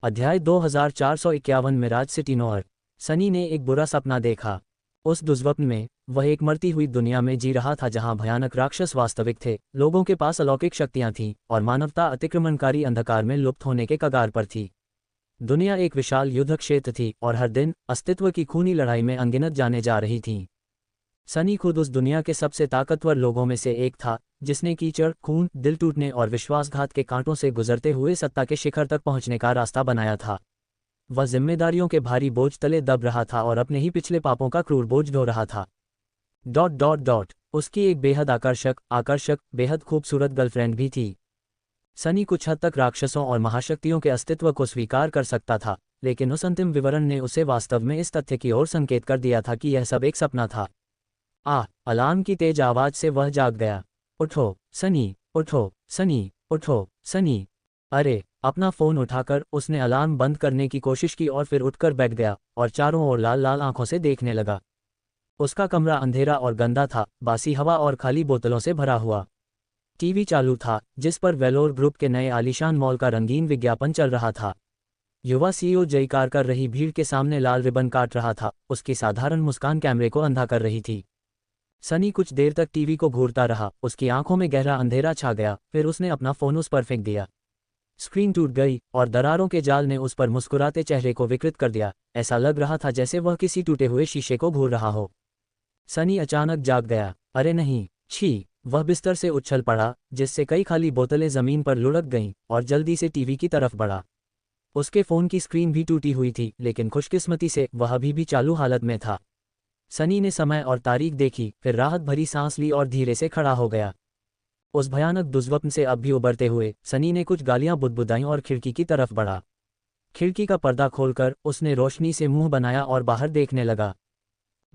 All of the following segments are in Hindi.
अध्याय 2451 मिराज सिटी नॉर। सनी ने एक बुरा सपना देखा। उस दुर्स्वप्न में वह एक मरती हुई दुनिया में जी रहा था जहां भयानक राक्षस वास्तविक थे, लोगों के पास अलौकिक शक्तियां थीं और मानवता अतिक्रमणकारी अंधकार में लुप्त होने के कगार पर थी। दुनिया एक विशाल युद्ध क्षेत्र थी और हर दिन अस्तित्व की खूनी लड़ाई में अनगिनत जाने जा रही थीं। सनी खुद उस दुनिया के सबसे ताकतवर लोगों में से एक था, जिसने कीचड़, खून, दिल टूटने और विश्वासघात के कांटों से गुजरते हुए सत्ता के शिखर तक पहुंचने का रास्ता बनाया था। वह जिम्मेदारियों के भारी बोझ तले दब रहा था और अपने ही पिछले पापों का क्रूर बोझ ढो रहा था। उसकी एक बेहद आकर्षक, बेहद खूबसूरत गर्लफ्रेंड भी थी। सनी कुछ हद तक राक्षसों और महाशक्तियों के अस्तित्व को स्वीकार कर सकता था, लेकिन उस अंतिम विवरण ने उसे वास्तव में इस तथ्य की ओर संकेत कर दिया था कि यह सब एक सपना था। अलार्म की तेज आवाज से वह जाग गया। उठो सनी, उठो सनी, उठो सनी। अरे! अपना फोन उठाकर उसने अलार्म बंद करने की कोशिश की और फिर उठकर बैठ गया और चारों ओर लाल लाल आंखों से देखने लगा। उसका कमरा अंधेरा और गंदा था, बासी हवा और खाली बोतलों से भरा हुआ। टीवी चालू था, जिस पर वेलोर ग्रुप के नए आलीशान मॉल का रंगीन विज्ञापन चल रहा था। युवा सीईओ जयकार कर रही भीड़ के सामने लाल रिबन काट रहा था, उसकी साधारण मुस्कान कैमरे को अंधा कर रही थी। सनी कुछ देर तक टीवी को घूरता रहा, उसकी आंखों में गहरा अंधेरा छा गया, फिर उसने अपना फोन उस पर फेंक दिया। स्क्रीन टूट गई और दरारों के जाल ने उस पर मुस्कुराते चेहरे को विकृत कर दिया। ऐसा लग रहा था जैसे वह किसी टूटे हुए शीशे को घूर रहा हो। सनी अचानक जाग गया। अरे नहीं, छी! वह बिस्तर से उछल पड़ा, जिससे कई खाली बोतलें जमीन पर लुढ़क गईं, और जल्दी से टीवी की तरफ बढ़ा। उसके फोन की स्क्रीन भी टूटी हुई थी, लेकिन खुशकिस्मती से वह अभी भी चालू हालत में था। सनी ने समय और तारीख देखी, फिर राहत भरी सांस ली और धीरे से खड़ा हो गया। उस भयानक दुर्स्वप्न से अब भी उबरते हुए सनी ने कुछ गालियां बुदबुदाईं और खिड़की की तरफ बढ़ा। खिड़की का पर्दा खोलकर उसने रोशनी से मुंह बनाया और बाहर देखने लगा।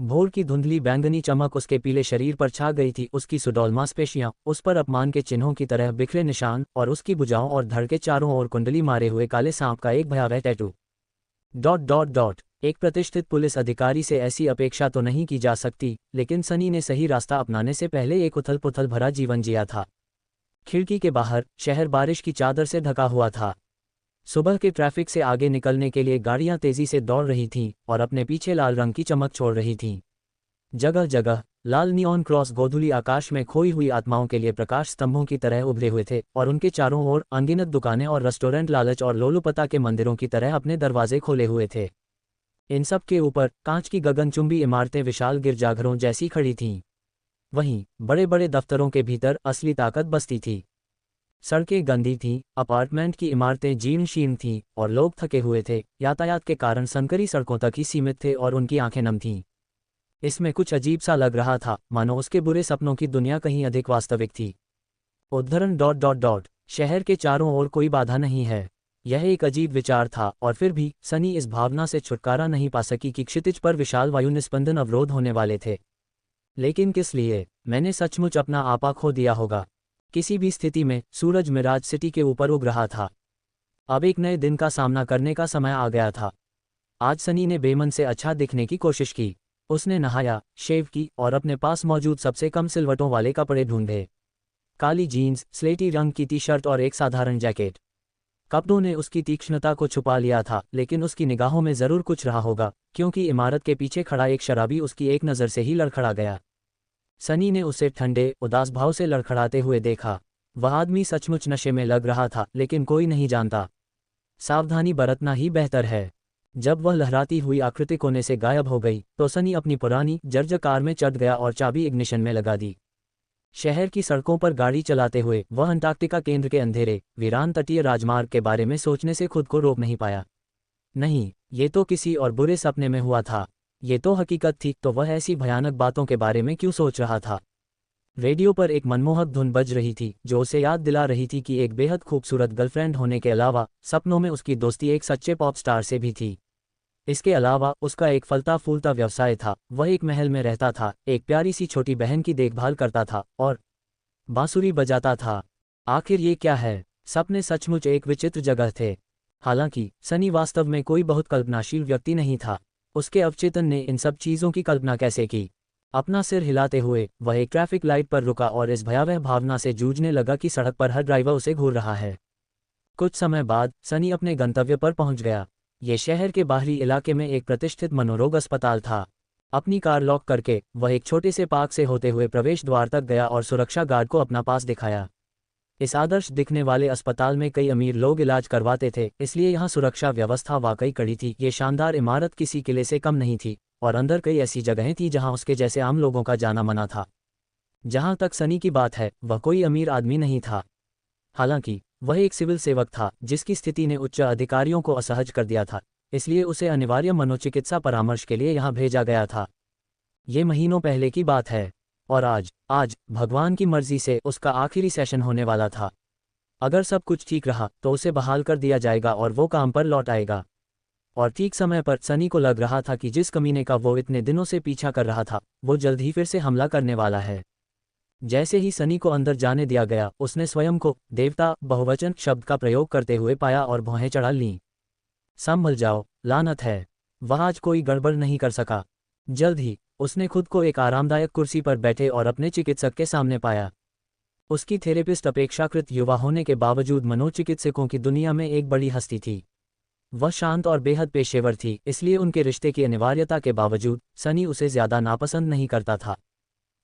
भोर की धुंधली बैंगनी चमक उसके पीले शरीर पर छा गई थी, उसकी सुडौल मांसपेशियां, उस पर अपमान के चिन्हों की तरह बिखरे निशान, और उसकी भुजाओं और धड़ के चारों ओर कुंडली मारे हुए काले सांप का एक भयावह टैटू। एक प्रतिष्ठित पुलिस अधिकारी से ऐसी अपेक्षा तो नहीं की जा सकती, लेकिन सनी ने सही रास्ता अपनाने से पहले एक उथल पुथल भरा जीवन जिया था। खिड़की के बाहर शहर बारिश की चादर से ढका हुआ था। सुबह के ट्रैफिक से आगे निकलने के लिए गाड़ियां तेजी से दौड़ रही थीं और अपने पीछे लाल रंग की चमक छोड़ रही थीं। जगह जगह लाल नियॉन क्रॉस गोधूली आकाश में खोई हुई आत्माओं के लिए प्रकाश स्तंभों की तरह उभरे हुए थे, और उनके चारों ओर अनगिनत दुकानें और रेस्टोरेंट लालच और लोलुपता के मंदिरों की तरह अपने दरवाजे खोले हुए थे। इन सब के ऊपर कांच की गगनचुंबी इमारतें विशाल गिरजाघरों जैसी खड़ी थीं। वहीं बड़े बड़े दफ्तरों के भीतर असली ताकत बसती थी। सड़कें गंदी थीं, अपार्टमेंट की इमारतें जीर्ण शीर्ण थीं, और लोग थके हुए थे, यातायात के कारण संकरी सड़कों तक ही सीमित थे और उनकी आंखें नम थीं। इसमें कुछ अजीब सा लग रहा था, मानो उसके बुरे सपनों की दुनिया कहीं अधिक वास्तविक थी। उद्धरण शहर के चारों ओर कोई बाधा नहीं है। यह एक अजीब विचार था, और फिर भी सनी इस भावना से छुटकारा नहीं पा सकी कि क्षितिज पर विशाल वायु निस्पंदन अवरोध होने वाले थे। लेकिन किस लिए? मैंने सचमुच अपना आपा खो दिया होगा। किसी भी स्थिति में सूरज मिराज सिटी के ऊपर उग रहा था। अब एक नए दिन का सामना करने का समय आ गया था। आज सनी ने बेमन से अच्छा दिखने की कोशिश की। उसने नहाया, शेव की और अपने पास मौजूद सबसे कम सिलवटों वाले कपड़े ढूंढे। काली जीन्स, स्लेटी रंग की टी शर्ट और एक साधारण जैकेट। कपड़ों ने उसकी तीक्ष्णता को छुपा लिया था, लेकिन उसकी निगाहों में जरूर कुछ रहा होगा, क्योंकि इमारत के पीछे खड़ा एक शराबी उसकी एक नज़र से ही लड़खड़ा गया। सनी ने उसे ठंडे, उदास भाव से लड़खड़ाते हुए देखा। वह आदमी सचमुच नशे में लग रहा था, लेकिन कोई नहीं जानता। सावधानी बरतना ही बेहतर है। जब वह लहराती हुई आकृति कोने से गायब हो गई, तो सनी अपनी पुरानी जर्जर कार में चढ़ गया और चाबी इग्निशन में लगा दी। शहर की सड़कों पर गाड़ी चलाते हुए वह अंटार्कटिका केंद्र के अंधेरे, वीरान तटीय राजमार्ग के बारे में सोचने से खुद को रोक नहीं पाया। नहीं, ये तो किसी और बुरे सपने में हुआ था। ये तो हकीकत थी, तो वह ऐसी भयानक बातों के बारे में क्यों सोच रहा था? रेडियो पर एक मनमोहक धुन बज रही थी, जो उसे याद दिला रही थी कि एक बेहद खूबसूरत गर्लफ्रेंड होने के अलावा सपनों में उसकी दोस्ती एक सच्चे पॉप स्टार से भी थी। इसके अलावा उसका एक फलता फूलता व्यवसाय था। वह एक महल में रहता था, एक प्यारी सी छोटी बहन की देखभाल करता था और बांसुरी बजाता था। आखिर ये क्या है? सपने सचमुच एक विचित्र जगह थे। हालांकि सनी वास्तव में कोई बहुत कल्पनाशील व्यक्ति नहीं था। उसके अवचेतन ने इन सब चीज़ों की कल्पना कैसे की? अपना सिर हिलाते हुए वह एक ट्रैफिक लाइट पर रुका और इस भयावह भावना से जूझने लगा कि सड़क पर हर ड्राइवर उसे घूर रहा है। कुछ समय बाद सनी अपने गंतव्य पर पहुंच गया। ये शहर के बाहरी इलाके में एक प्रतिष्ठित मनोरोग अस्पताल था। अपनी कार लॉक करके वह एक छोटे से पार्क से होते हुए प्रवेश द्वार तक गया और सुरक्षा गार्ड को अपना पास दिखाया। इस आदर्श दिखने वाले अस्पताल में कई अमीर लोग इलाज करवाते थे, इसलिए यहाँ सुरक्षा व्यवस्था वाकई कड़ी थी। ये शानदार इमारत किसी किले से कम नहीं थी और अंदर कई ऐसी जगहें थीं जहाँ उसके जैसे आम लोगों का जाना मना था। जहाँ तक सनी की बात है, वह कोई अमीर आदमी नहीं था। हालांकि वह एक सिविल सेवक था जिसकी स्थिति ने उच्च अधिकारियों को असहज कर दिया था, इसलिए उसे अनिवार्य मनोचिकित्सा परामर्श के लिए यहाँ भेजा गया था। ये महीनों पहले की बात है और आज भगवान की मर्जी से उसका आखिरी सेशन होने वाला था। अगर सब कुछ ठीक रहा तो उसे बहाल कर दिया जाएगा और वो काम पर लौट आएगा। और ठीक समय पर सनी को लग रहा था कि जिस कमीने का वो इतने दिनों से पीछा कर रहा था, वो जल्द ही फिर से हमला करने वाला है। जैसे ही सनी को अंदर जाने दिया गया, उसने स्वयं को देवता बहुवचन शब्द का प्रयोग करते हुए पाया और भौहें चढ़ा लीं। संभल जाओ, लानत है। वह आज कोई गड़बड़ नहीं कर सका। जल्द ही उसने खुद को एक आरामदायक कुर्सी पर बैठे और अपने चिकित्सक के सामने पाया। उसकी थेरेपिस्ट अपेक्षाकृत युवा होने के बावजूद मनोचिकित्सकों की दुनिया में एक बड़ी हस्ती थी। वह शांत और बेहद पेशेवर थी, इसलिए उनके रिश्ते की अनिवार्यता के बावजूद सनी उसे ज्यादा नापसंद नहीं करता था।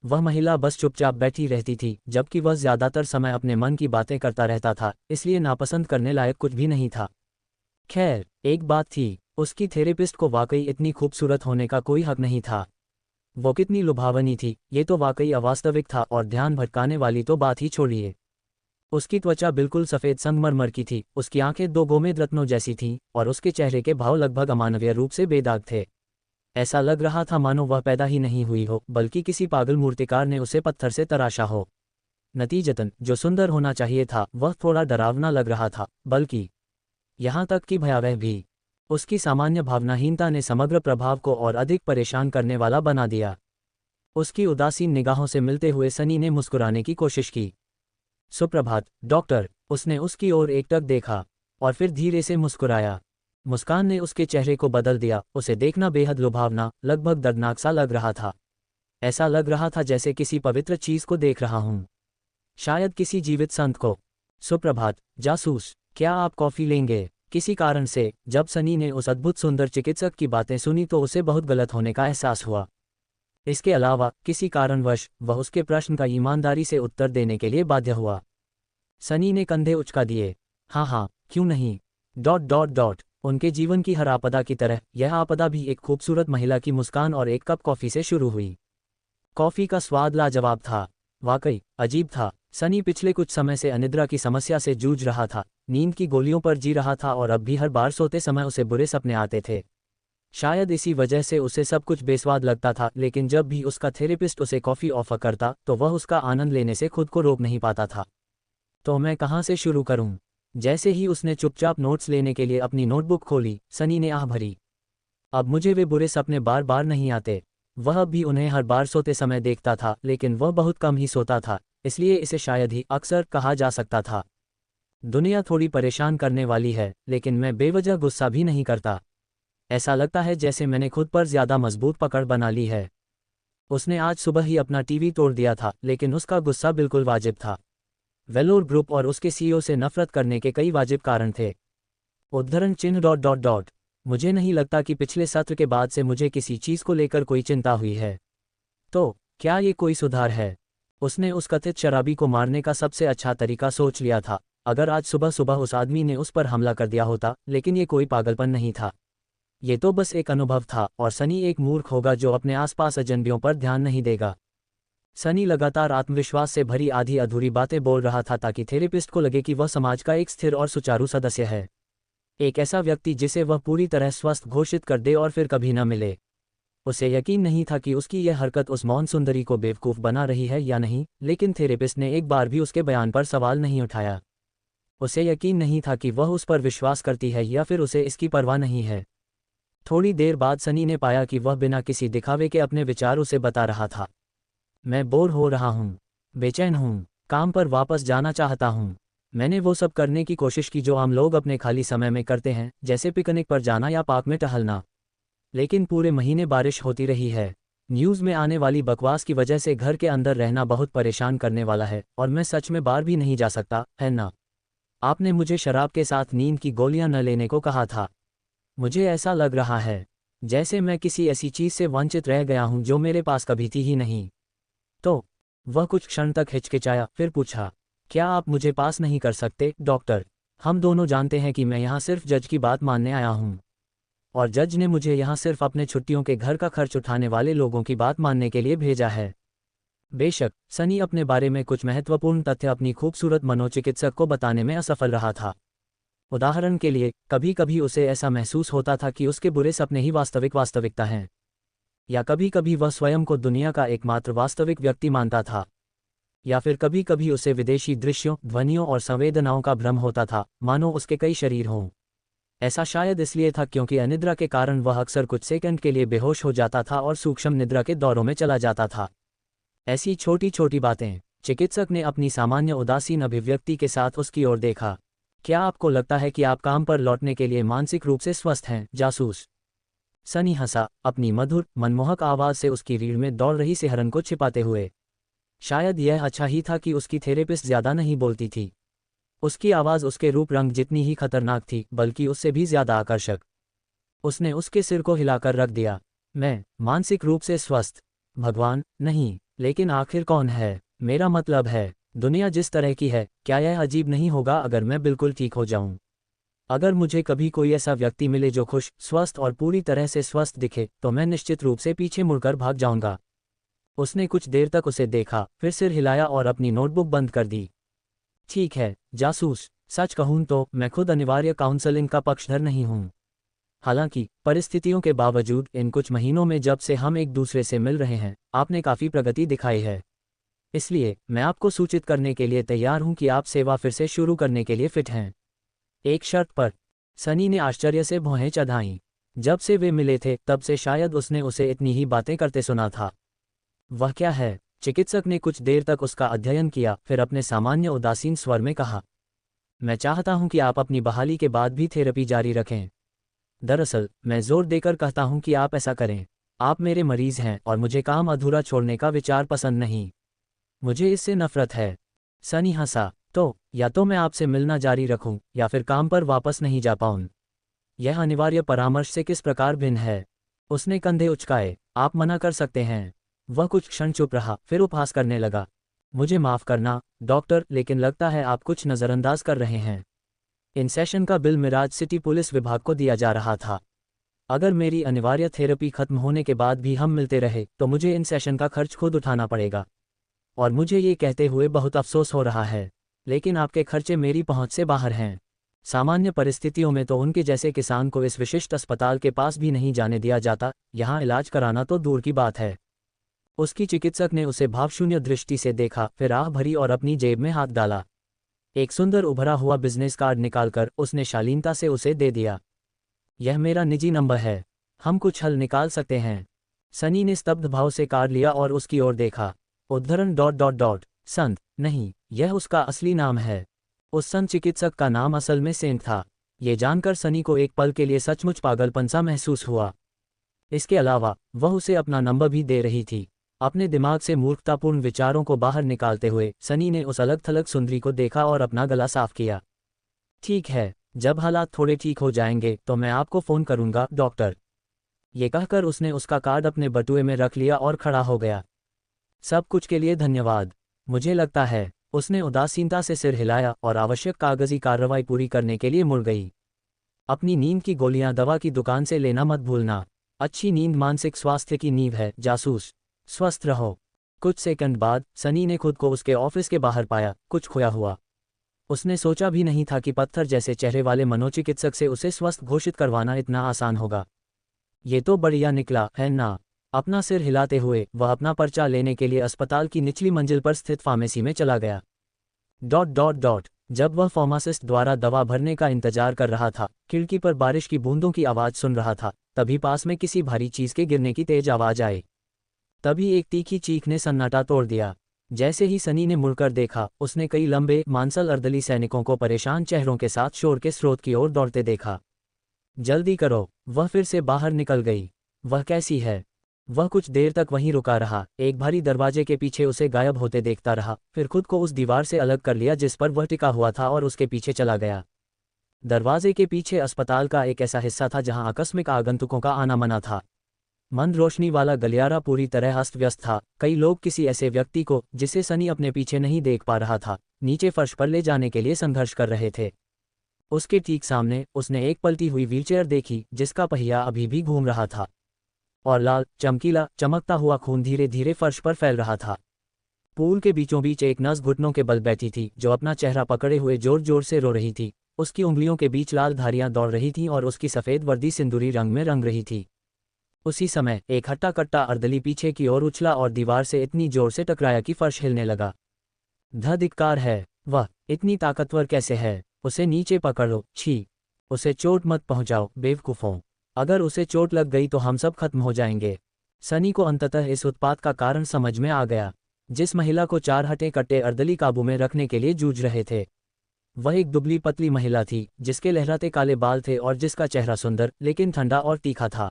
वह महिला बस चुपचाप बैठी रहती थी, जबकि वह ज्यादातर समय अपने मन की बातें करता रहता था, इसलिए नापसंद करने लायक कुछ भी नहीं था। खैर, एक बात थी, उसकी थेरेपिस्ट को वाकई इतनी खूबसूरत होने का कोई हक नहीं था। वो कितनी लुभावनी थी, ये तो वाकई अवास्तविक था, और ध्यान भटकाने वाली तो बात ही छोड़िए। उसकी त्वचा बिल्कुल सफ़ेद संगमरमर की थी, उसकी आंखें दो गोमेद रत्नों जैसी थीं, और उसके चेहरे के भाव लगभग अमानवीय रूप से बेदाग थे। ऐसा लग रहा था मानो वह पैदा ही नहीं हुई हो, बल्कि किसी पागल मूर्तिकार ने उसे पत्थर से तराशा हो। नतीजतन जो सुंदर होना चाहिए था वह थोड़ा डरावना लग रहा था, बल्कि यहाँ तक कि भयावह भी। उसकी सामान्य भावनाहीनता ने समग्र प्रभाव को और अधिक परेशान करने वाला बना दिया। उसकी उदासीन निगाहों से मिलते हुए सनी ने मुस्कुराने की कोशिश की। सुप्रभात डॉक्टर। उसने उसकी ओर एकटक देखा और फिर धीरे से मुस्कुराया। मुस्कान ने उसके चेहरे को बदल दिया। उसे देखना बेहद लुभावना, लगभग दर्दनाक सा लग रहा था। ऐसा लग रहा था जैसे किसी पवित्र चीज को देख रहा हूं, शायद किसी जीवित संत को। सुप्रभात जासूस, क्या आप कॉफी लेंगे? किसी कारण से जब सनी ने उस अद्भुत सुंदर चिकित्सक की बातें सुनी तो उसे बहुत गलत होने का एहसास हुआ। इसके अलावा किसी कारणवश वह उसके प्रश्न का ईमानदारी से उत्तर देने के लिए बाध्य हुआ। सनी ने कंधे उचका दिए। हाँ, क्यों नहीं। ... उनके जीवन की हर आपदा की तरह यह आपदा भी एक खूबसूरत महिला की मुस्कान और एक कप कॉफी से शुरू हुई। कॉफी का स्वाद लाजवाब था, वाकई अजीब था। सनी पिछले कुछ समय से अनिद्रा की समस्या से जूझ रहा था, नींद की गोलियों पर जी रहा था और अब भी हर बार सोते समय उसे बुरे सपने आते थे। शायद इसी वजह से उसे सब कुछ बेस्वाद लगता था, लेकिन जब भी उसका थेरेपिस्ट उसे कॉफ़ी ऑफर करता तो वह उसका आनंद लेने से खुद को रोक नहीं पाता था। तो मैं कहाँ से शुरू करूं? जैसे ही उसने चुपचाप नोट्स लेने के लिए अपनी नोटबुक खोली, सनी ने आह भरी। अब मुझे वे बुरे सपने बार बार नहीं आते। वह भी उन्हें हर बार सोते समय देखता था, लेकिन वह बहुत कम ही सोता था, इसलिए इसे शायद ही अक्सर कहा जा सकता था। दुनिया थोड़ी परेशान करने वाली है, लेकिन मैं बेवजह गुस्सा भी नहीं करता। ऐसा लगता है जैसे मैंने खुद पर ज्यादा मजबूत पकड़ बना ली है। उसने आज सुबह ही अपना टीवी तोड़ दिया था, लेकिन उसका गुस्सा बिल्कुल वाजिब था। वेलोर ग्रुप और उसके सीईओ से नफरत करने के कई वाजिब कारण थे। उद्धरण चिन्ह ... मुझे नहीं लगता कि पिछले सत्र के बाद से मुझे किसी चीज को लेकर कोई चिंता हुई है। तो क्या ये कोई सुधार है? उसने उस कथित शराबी को मारने का सबसे अच्छा तरीका सोच लिया था। अगर आज सुबह सुबह उस आदमी ने उस पर हमला कर दिया होता, लेकिन ये कोई पागलपन नहीं था। ये तो बस एक अनुभव था, और सनी एक मूर्ख होगा जो अपने आसपास अजनबियों पर ध्यान नहीं देगा। सनी लगातार आत्मविश्वास से भरी आधी अधूरी बातें बोल रहा था ताकि थेरेपिस्ट को लगे कि वह समाज का एक स्थिर और सुचारू सदस्य है, एक ऐसा व्यक्ति जिसे वह पूरी तरह स्वस्थ घोषित कर दे और फिर कभी न मिले। उसे यकीन नहीं था कि उसकी यह हरकत उस मौन सुंदरी को बेवकूफ़ बना रही है या नहीं, लेकिन थेरेपिस्ट ने एक बार भी उसके बयान पर सवाल नहीं उठाया। उसे यकीन नहीं था कि वह उस पर विश्वास करती है या फिर उसे इसकी परवाह नहीं है। थोड़ी देर बाद सनी ने पाया कि वह बिना किसी दिखावे के अपने विचार उसे बता रहा था। मैं बोर हो रहा हूँ, बेचैन हूँ, काम पर वापस जाना चाहता हूँ। मैंने वो सब करने की कोशिश की जो आम लोग अपने खाली समय में करते हैं, जैसे पिकनिक पर जाना या पार्क में टहलना। लेकिन पूरे महीने बारिश होती रही है। न्यूज़ में आने वाली बकवास की वजह से घर के अंदर रहना बहुत परेशान करने वाला है, और मैं सच में बाहर भी नहीं जा सकता, है ना? आपने मुझे शराब के साथ नींद की गोलियां न लेने को कहा था। मुझे ऐसा लग रहा है जैसे मैं किसी ऐसी चीज से वंचित रह गया हूं जो मेरे पास कभी थी ही नहीं। तो वह कुछ क्षण तक हिचकिचाया, फिर पूछा, क्या आप मुझे पास नहीं कर सकते डॉक्टर? हम दोनों जानते हैं कि मैं यहाँ सिर्फ जज की बात मानने आया हूँ, और जज ने मुझे यहाँ सिर्फ अपने छुट्टियों के घर का खर्च उठाने वाले लोगों की बात मानने के लिए भेजा है। बेशक सनी अपने बारे में कुछ महत्वपूर्ण तथ्य अपनी खूबसूरत मनोचिकित्सक को बताने में असफल रहा था। उदाहरण के लिए, कभी कभी उसे ऐसा महसूस होता था कि उसके बुरे सपने ही वास्तविकता हैं, या कभी कभी वह स्वयं को दुनिया का एकमात्र वास्तविक व्यक्ति मानता था, या फिर कभी कभी उसे विदेशी दृश्यों, ध्वनियों और संवेदनाओं का भ्रम होता था, मानो उसके कई शरीर हों। ऐसा शायद इसलिए था क्योंकि अनिद्रा के कारण वह अक्सर कुछ सेकंड के लिए बेहोश हो जाता था और सूक्ष्म निद्रा के दौरों में चला जाता था। ऐसी छोटी छोटी बातें। चिकित्सक ने अपनी सामान्य उदासीन अभिव्यक्ति के साथ उसकी ओर देखा। क्या आपको लगता है कि आप काम पर लौटने के लिए मानसिक रूप से स्वस्थ हैं, जासूस? सनी हंसा, अपनी मधुर, मनमोहक आवाज से उसकी रीढ़ में दौड़ रही सिहरन को छिपाते हुए। शायद यह अच्छा ही था कि उसकी थेरेपिस्ट ज्यादा नहीं बोलती थी। उसकी आवाज उसके रूप रंग जितनी ही खतरनाक थी, बल्कि उससे भी ज्यादा आकर्षक। उसने उसके सिर को हिलाकर रख दिया। मैं मानसिक रूप से स्वस्थ? भगवान, नहीं। लेकिन आखिर कौन है? मेरा मतलब है, दुनिया जिस तरह की है, क्या यह अजीब नहीं होगा अगर मैं बिल्कुल ठीक हो जाऊं? अगर मुझे कभी कोई ऐसा व्यक्ति मिले जो खुश, स्वस्थ और पूरी तरह से स्वस्थ दिखे, तो मैं निश्चित रूप से पीछे मुड़कर भाग जाऊंगा। उसने कुछ देर तक उसे देखा, फिर सिर हिलाया और अपनी नोटबुक बंद कर दी। ठीक है, जासूस, सच कहूं तो मैं खुद अनिवार्य काउंसलिंग का पक्षधर नहीं हूं। हालांकि परिस्थितियों के बावजूद इन कुछ महीनों में जब से हम एक दूसरे से मिल रहे हैं, आपने काफ़ी प्रगति दिखाई है। इसलिए मैं आपको सूचित करने के लिए तैयार हूं कि आप सेवा फिर से शुरू करने के लिए फिट हैं। एक शर्त पर। सनी ने आश्चर्य से भौहें चढ़ाईं। जब से वे मिले थे तब से शायद उसने उसे इतनी ही बातें करते सुना था। वह क्या है? चिकित्सक ने कुछ देर तक उसका अध्ययन किया, फिर अपने सामान्य उदासीन स्वर में कहा, मैं चाहता हूं कि आप अपनी बहाली के बाद भी थेरेपी जारी रखें। दरअसल मैं जोर देकर कहता हूं कि आप ऐसा करें। आप मेरे मरीज हैं और मुझे काम अधूरा छोड़ने का विचार पसंद नहीं। मुझे इससे नफरत है। सनी हंसा, तो या तो मैं आपसे मिलना जारी रखूं या फिर काम पर वापस नहीं जा पाऊं। यह अनिवार्य परामर्श से किस प्रकार भिन्न है? उसने कंधे उचकाए। आप मना कर सकते हैं। वह कुछ क्षण चुप रहा, फिर उपहास करने लगा। मुझे माफ करना डॉक्टर, लेकिन लगता है आप कुछ नज़रअंदाज कर रहे हैं। इन सेशन का बिल मिराज सिटी पुलिस विभाग को दिया जा रहा था। अगर मेरी अनिवार्य थेरेपी खत्म होने के बाद भी हम मिलते रहे तो मुझे इन सेशन का खर्च खुद उठाना पड़ेगा। और मुझे ये कहते हुए बहुत अफसोस हो रहा है, लेकिन आपके खर्चे मेरी पहुंच से बाहर हैं। सामान्य परिस्थितियों में तो उनके जैसे किसान को इस विशिष्ट अस्पताल के पास भी नहीं जाने दिया जाता, यहाँ इलाज कराना तो दूर की बात है। उसकी चिकित्सक ने उसे भावशून्य दृष्टि से देखा, फिर आह भरी और अपनी जेब में हाथ डाला। एक सुंदर उभरा हुआ बिजनेस कार्ड निकालकर उसने शालीनता से उसे दे दिया। यह मेरा निजी नंबर है, हम कुछ हल निकाल सकते हैं। सनी ने स्तब्ध भाव से कार्ड लिया और उसकी ओर देखा। उद्धरण संत नहीं, यह उसका असली नाम है। उस संत चिकित्सक का नाम असल में सेंट था। ये जानकर सनी को एक पल के लिए सचमुच पागलपन सा महसूस हुआ। इसके अलावा वह उसे अपना नंबर भी दे रही थी। अपने दिमाग से मूर्खतापूर्ण विचारों को बाहर निकालते हुए सनी ने उस अलग थलग सुंदरी को देखा और अपना गला साफ किया। ठीक है, जब हालात थोड़े ठीक हो जाएंगे तो मैं आपको फ़ोन करूंगा डॉक्टर। ये कहकर उसने उसका कार्ड अपने बटुए में रख लिया और खड़ा हो गया। सब कुछ के लिए धन्यवाद। मुझे लगता है, उसने उदासीनता से सिर हिलाया और आवश्यक कागजी कार्रवाई पूरी करने के लिए मुड़ गई। अपनी नींद की गोलियां दवा की दुकान से लेना मत भूलना। अच्छी नींद मानसिक स्वास्थ्य की नींव है, जासूस। स्वस्थ रहो। कुछ सेकंड बाद सनी ने खुद को उसके ऑफिस के बाहर पाया, कुछ खोया हुआ। उसने सोचा भी नहीं था कि पत्थर जैसे चेहरे वाले मनोचिकित्सक से उसे स्वस्थ घोषित करवाना इतना आसान होगा। ये तो बढ़िया निकला है ना? अपना सिर हिलाते हुए वह अपना पर्चा लेने के लिए अस्पताल की निचली मंजिल पर स्थित फार्मेसी में चला गया। जब वह फार्मासिस्ट द्वारा दवा भरने का इंतजार कर रहा था, खिड़की पर बारिश की बूंदों की आवाज़ सुन रहा था, तभी पास में किसी भारी चीज के गिरने की तेज आवाज आई। तभी एक तीखी चीख ने सन्नाटा तोड़ दिया। जैसे ही सनी ने मुड़कर देखा, उसने कई लंबे मांसल अर्दली सैनिकों को परेशान चेहरों के साथ शोर के स्रोत की ओर दौड़ते देखा। जल्दी करो, वह फिर से बाहर निकल गई। वह कैसी है? वह कुछ देर तक वहीं रुका रहा, एक भारी दरवाजे के पीछे उसे गायब होते देखता रहा, फिर खुद को उस दीवार से अलग कर लिया जिस पर वह टिका हुआ था और उसके पीछे चला गया। दरवाजे के पीछे अस्पताल का एक ऐसा हिस्सा था जहां आकस्मिक आगंतुकों का आना मना था। मंद रोशनी वाला गलियारा पूरी तरह अस्त व्यस्त था। कई लोग किसी ऐसे व्यक्ति को, जिसे सनी अपने पीछे नहीं देख पा रहा था, नीचे फर्श पर ले जाने के लिए संघर्ष कर रहे थे। उसके ठीक सामने उसने एक पलटी हुई व्हीलचेयर देखी जिसका पहिया अभी भी घूम रहा था और लाल, चमकीला, चमकता हुआ खून धीरे धीरे फर्श पर फैल रहा था। पूल के बीचों बीच एक नर्स घुटनों के बल बैठी थी जो अपना चेहरा पकड़े हुए जोर जोर से रो रही थी। उसकी उंगलियों के बीच लाल धारियां दौड़ रही थीं और उसकी सफ़ेद वर्दी सिंदूरी रंग में रंग रही थी। उसी समय एक हट्टा कट्टा अर्दली पीछे की ओर उछला और दीवार से इतनी जोर से टकराया कि फर्श हिलने लगा। धिक्कार है, वह इतनी ताकतवर कैसे है? उसे नीचे पकड़ो, छी! उसे चोट मत पहुंचाओ, बेवकूफ़ों! अगर उसे चोट लग गई तो हम सब खत्म हो जाएंगे। सनी को अंततः इस उत्पात का कारण समझ में आ गया। जिस महिला को 4 हट्टे कट्टे अर्दली काबू में रखने के लिए जूझ रहे थे, वह एक दुबली पतली महिला थी जिसके लहराते काले बाल थे और जिसका चेहरा सुंदर लेकिन ठंडा और तीखा था।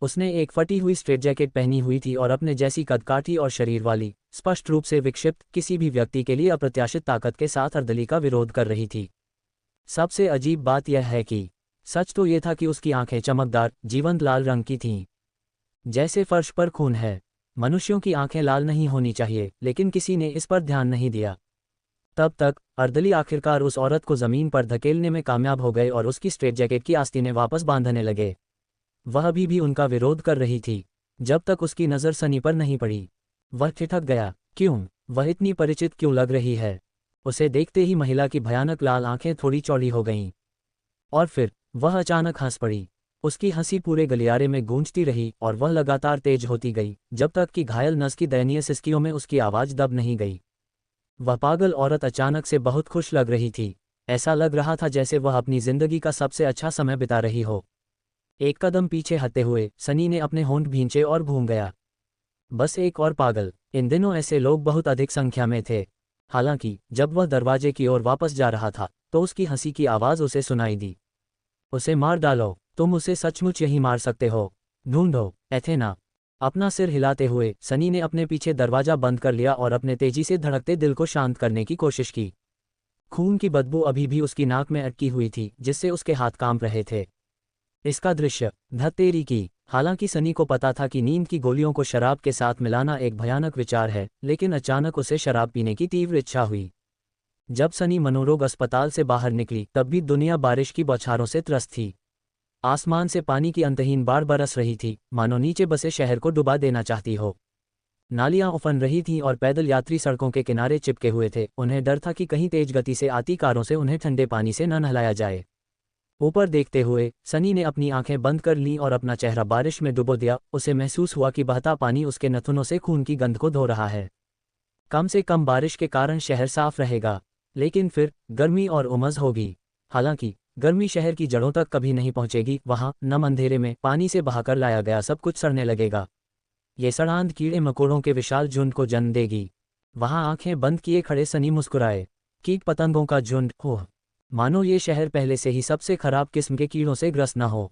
उसने एक फटी हुई स्ट्रेट जैकेट पहनी हुई थी और अपने जैसी कदकाठी और शरीर वाली, स्पष्ट रूप से विक्षिप्त, किसी भी व्यक्ति के लिए अप्रत्याशित ताकत के साथ अर्दली का विरोध कर रही थी। सबसे अजीब बात यह है कि सच तो यह था कि उसकी आंखें चमकदार, जीवंत लाल रंग की थीं, जैसे फर्श पर खून है। मनुष्यों की आंखें लाल नहीं होनी चाहिए, लेकिन किसी ने इस पर ध्यान नहीं दिया। तब तक अर्दली आखिरकार उस औरत को जमीन पर धकेलने में कामयाब हो गए और उसकी स्ट्रेट जैकेट की आस्तीनें वापस बांधने लगे। वह अभी भी उनका विरोध कर रही थी जब तक उसकी नज़र सनी पर नहीं पड़ी। वह ठिठक गया, क्यों? वह इतनी परिचित क्यों लग रही है? उसे देखते ही महिला की भयानक लाल आंखें थोड़ी चौड़ी हो गईं और फिर वह अचानक हंस पड़ी। उसकी हंसी पूरे गलियारे में गूंजती रही और वह लगातार तेज होती गई जब तक कि घायल नर्स की दयनीय सिसकियों में उसकी आवाज़ दब नहीं गई। वह पागल औरत अचानक से बहुत खुश लग रही थी। ऐसा लग रहा था जैसे वह अपनी जिंदगी का सबसे अच्छा समय बिता रही हो। एक कदम पीछे हटते हुए सनी ने अपने होंठ भींचे और घूम गया। बस एक और पागल। इन दिनों ऐसे लोग बहुत अधिक संख्या में थे। हालांकि जब वह दरवाजे की ओर वापस जा रहा था तो उसकी हंसी की आवाज़ उसे सुनाई दी। उसे मार डालो, तुम उसे सचमुच यही मार सकते हो। ढूंढो, एथेना। अपना सिर हिलाते हुए सनी ने अपने पीछे दरवाजा बंद कर लिया और अपने तेजी से धड़कते दिल को शांत करने की कोशिश की। खून की बदबू अभी भी उसकी नाक में अटकी हुई थी जिससे उसके हाथ कांप रहे थे। इसका दृश्य, धत्तेरी की! हालांकि सनी को पता था कि नींद की गोलियों को शराब के साथ मिलाना एक भयानक विचार है, लेकिन अचानक उसे शराब पीने की तीव्र इच्छा हुई। जब सनी मनोरोग अस्पताल से बाहर निकली तब भी दुनिया बारिश की बौछारों से त्रस्त थी। आसमान से पानी की अंतहीन बाढ़ बरस रही थी, मानो नीचे बसे शहर को डुबा देना चाहती हो। नालियां उफन रही थीं और पैदल यात्री सड़कों के किनारे चिपके हुए थे। उन्हें डर था कि कहीं तेज गति से आती कारों से उन्हें ठंडे पानी से न नहलाया जाए। ऊपर देखते हुए सनी ने अपनी आंखें बंद कर लीं और अपना चेहरा बारिश में डुबो दिया। उसे महसूस हुआ कि बहता पानी उसके नथुनों से खून की गंध को धो रहा है। कम से कम बारिश के कारण शहर साफ रहेगा, लेकिन फिर गर्मी और उमस होगी। हालांकि गर्मी शहर की जड़ों तक कभी नहीं पहुंचेगी। वहां नम अंधेरे में पानी से बहाकर लाया गया सब कुछ सड़ने लगेगा। ये सड़ांध कीड़े मकोड़ों के विशाल झुंड को जन्म देगी। वहां आंखें बंद किए खड़े सनी मुस्कुराए। कीट पतंगों का झुंड, ओह! मानो ये शहर पहले से ही सबसे खराब किस्म के कीड़ों से ग्रस्त न हो।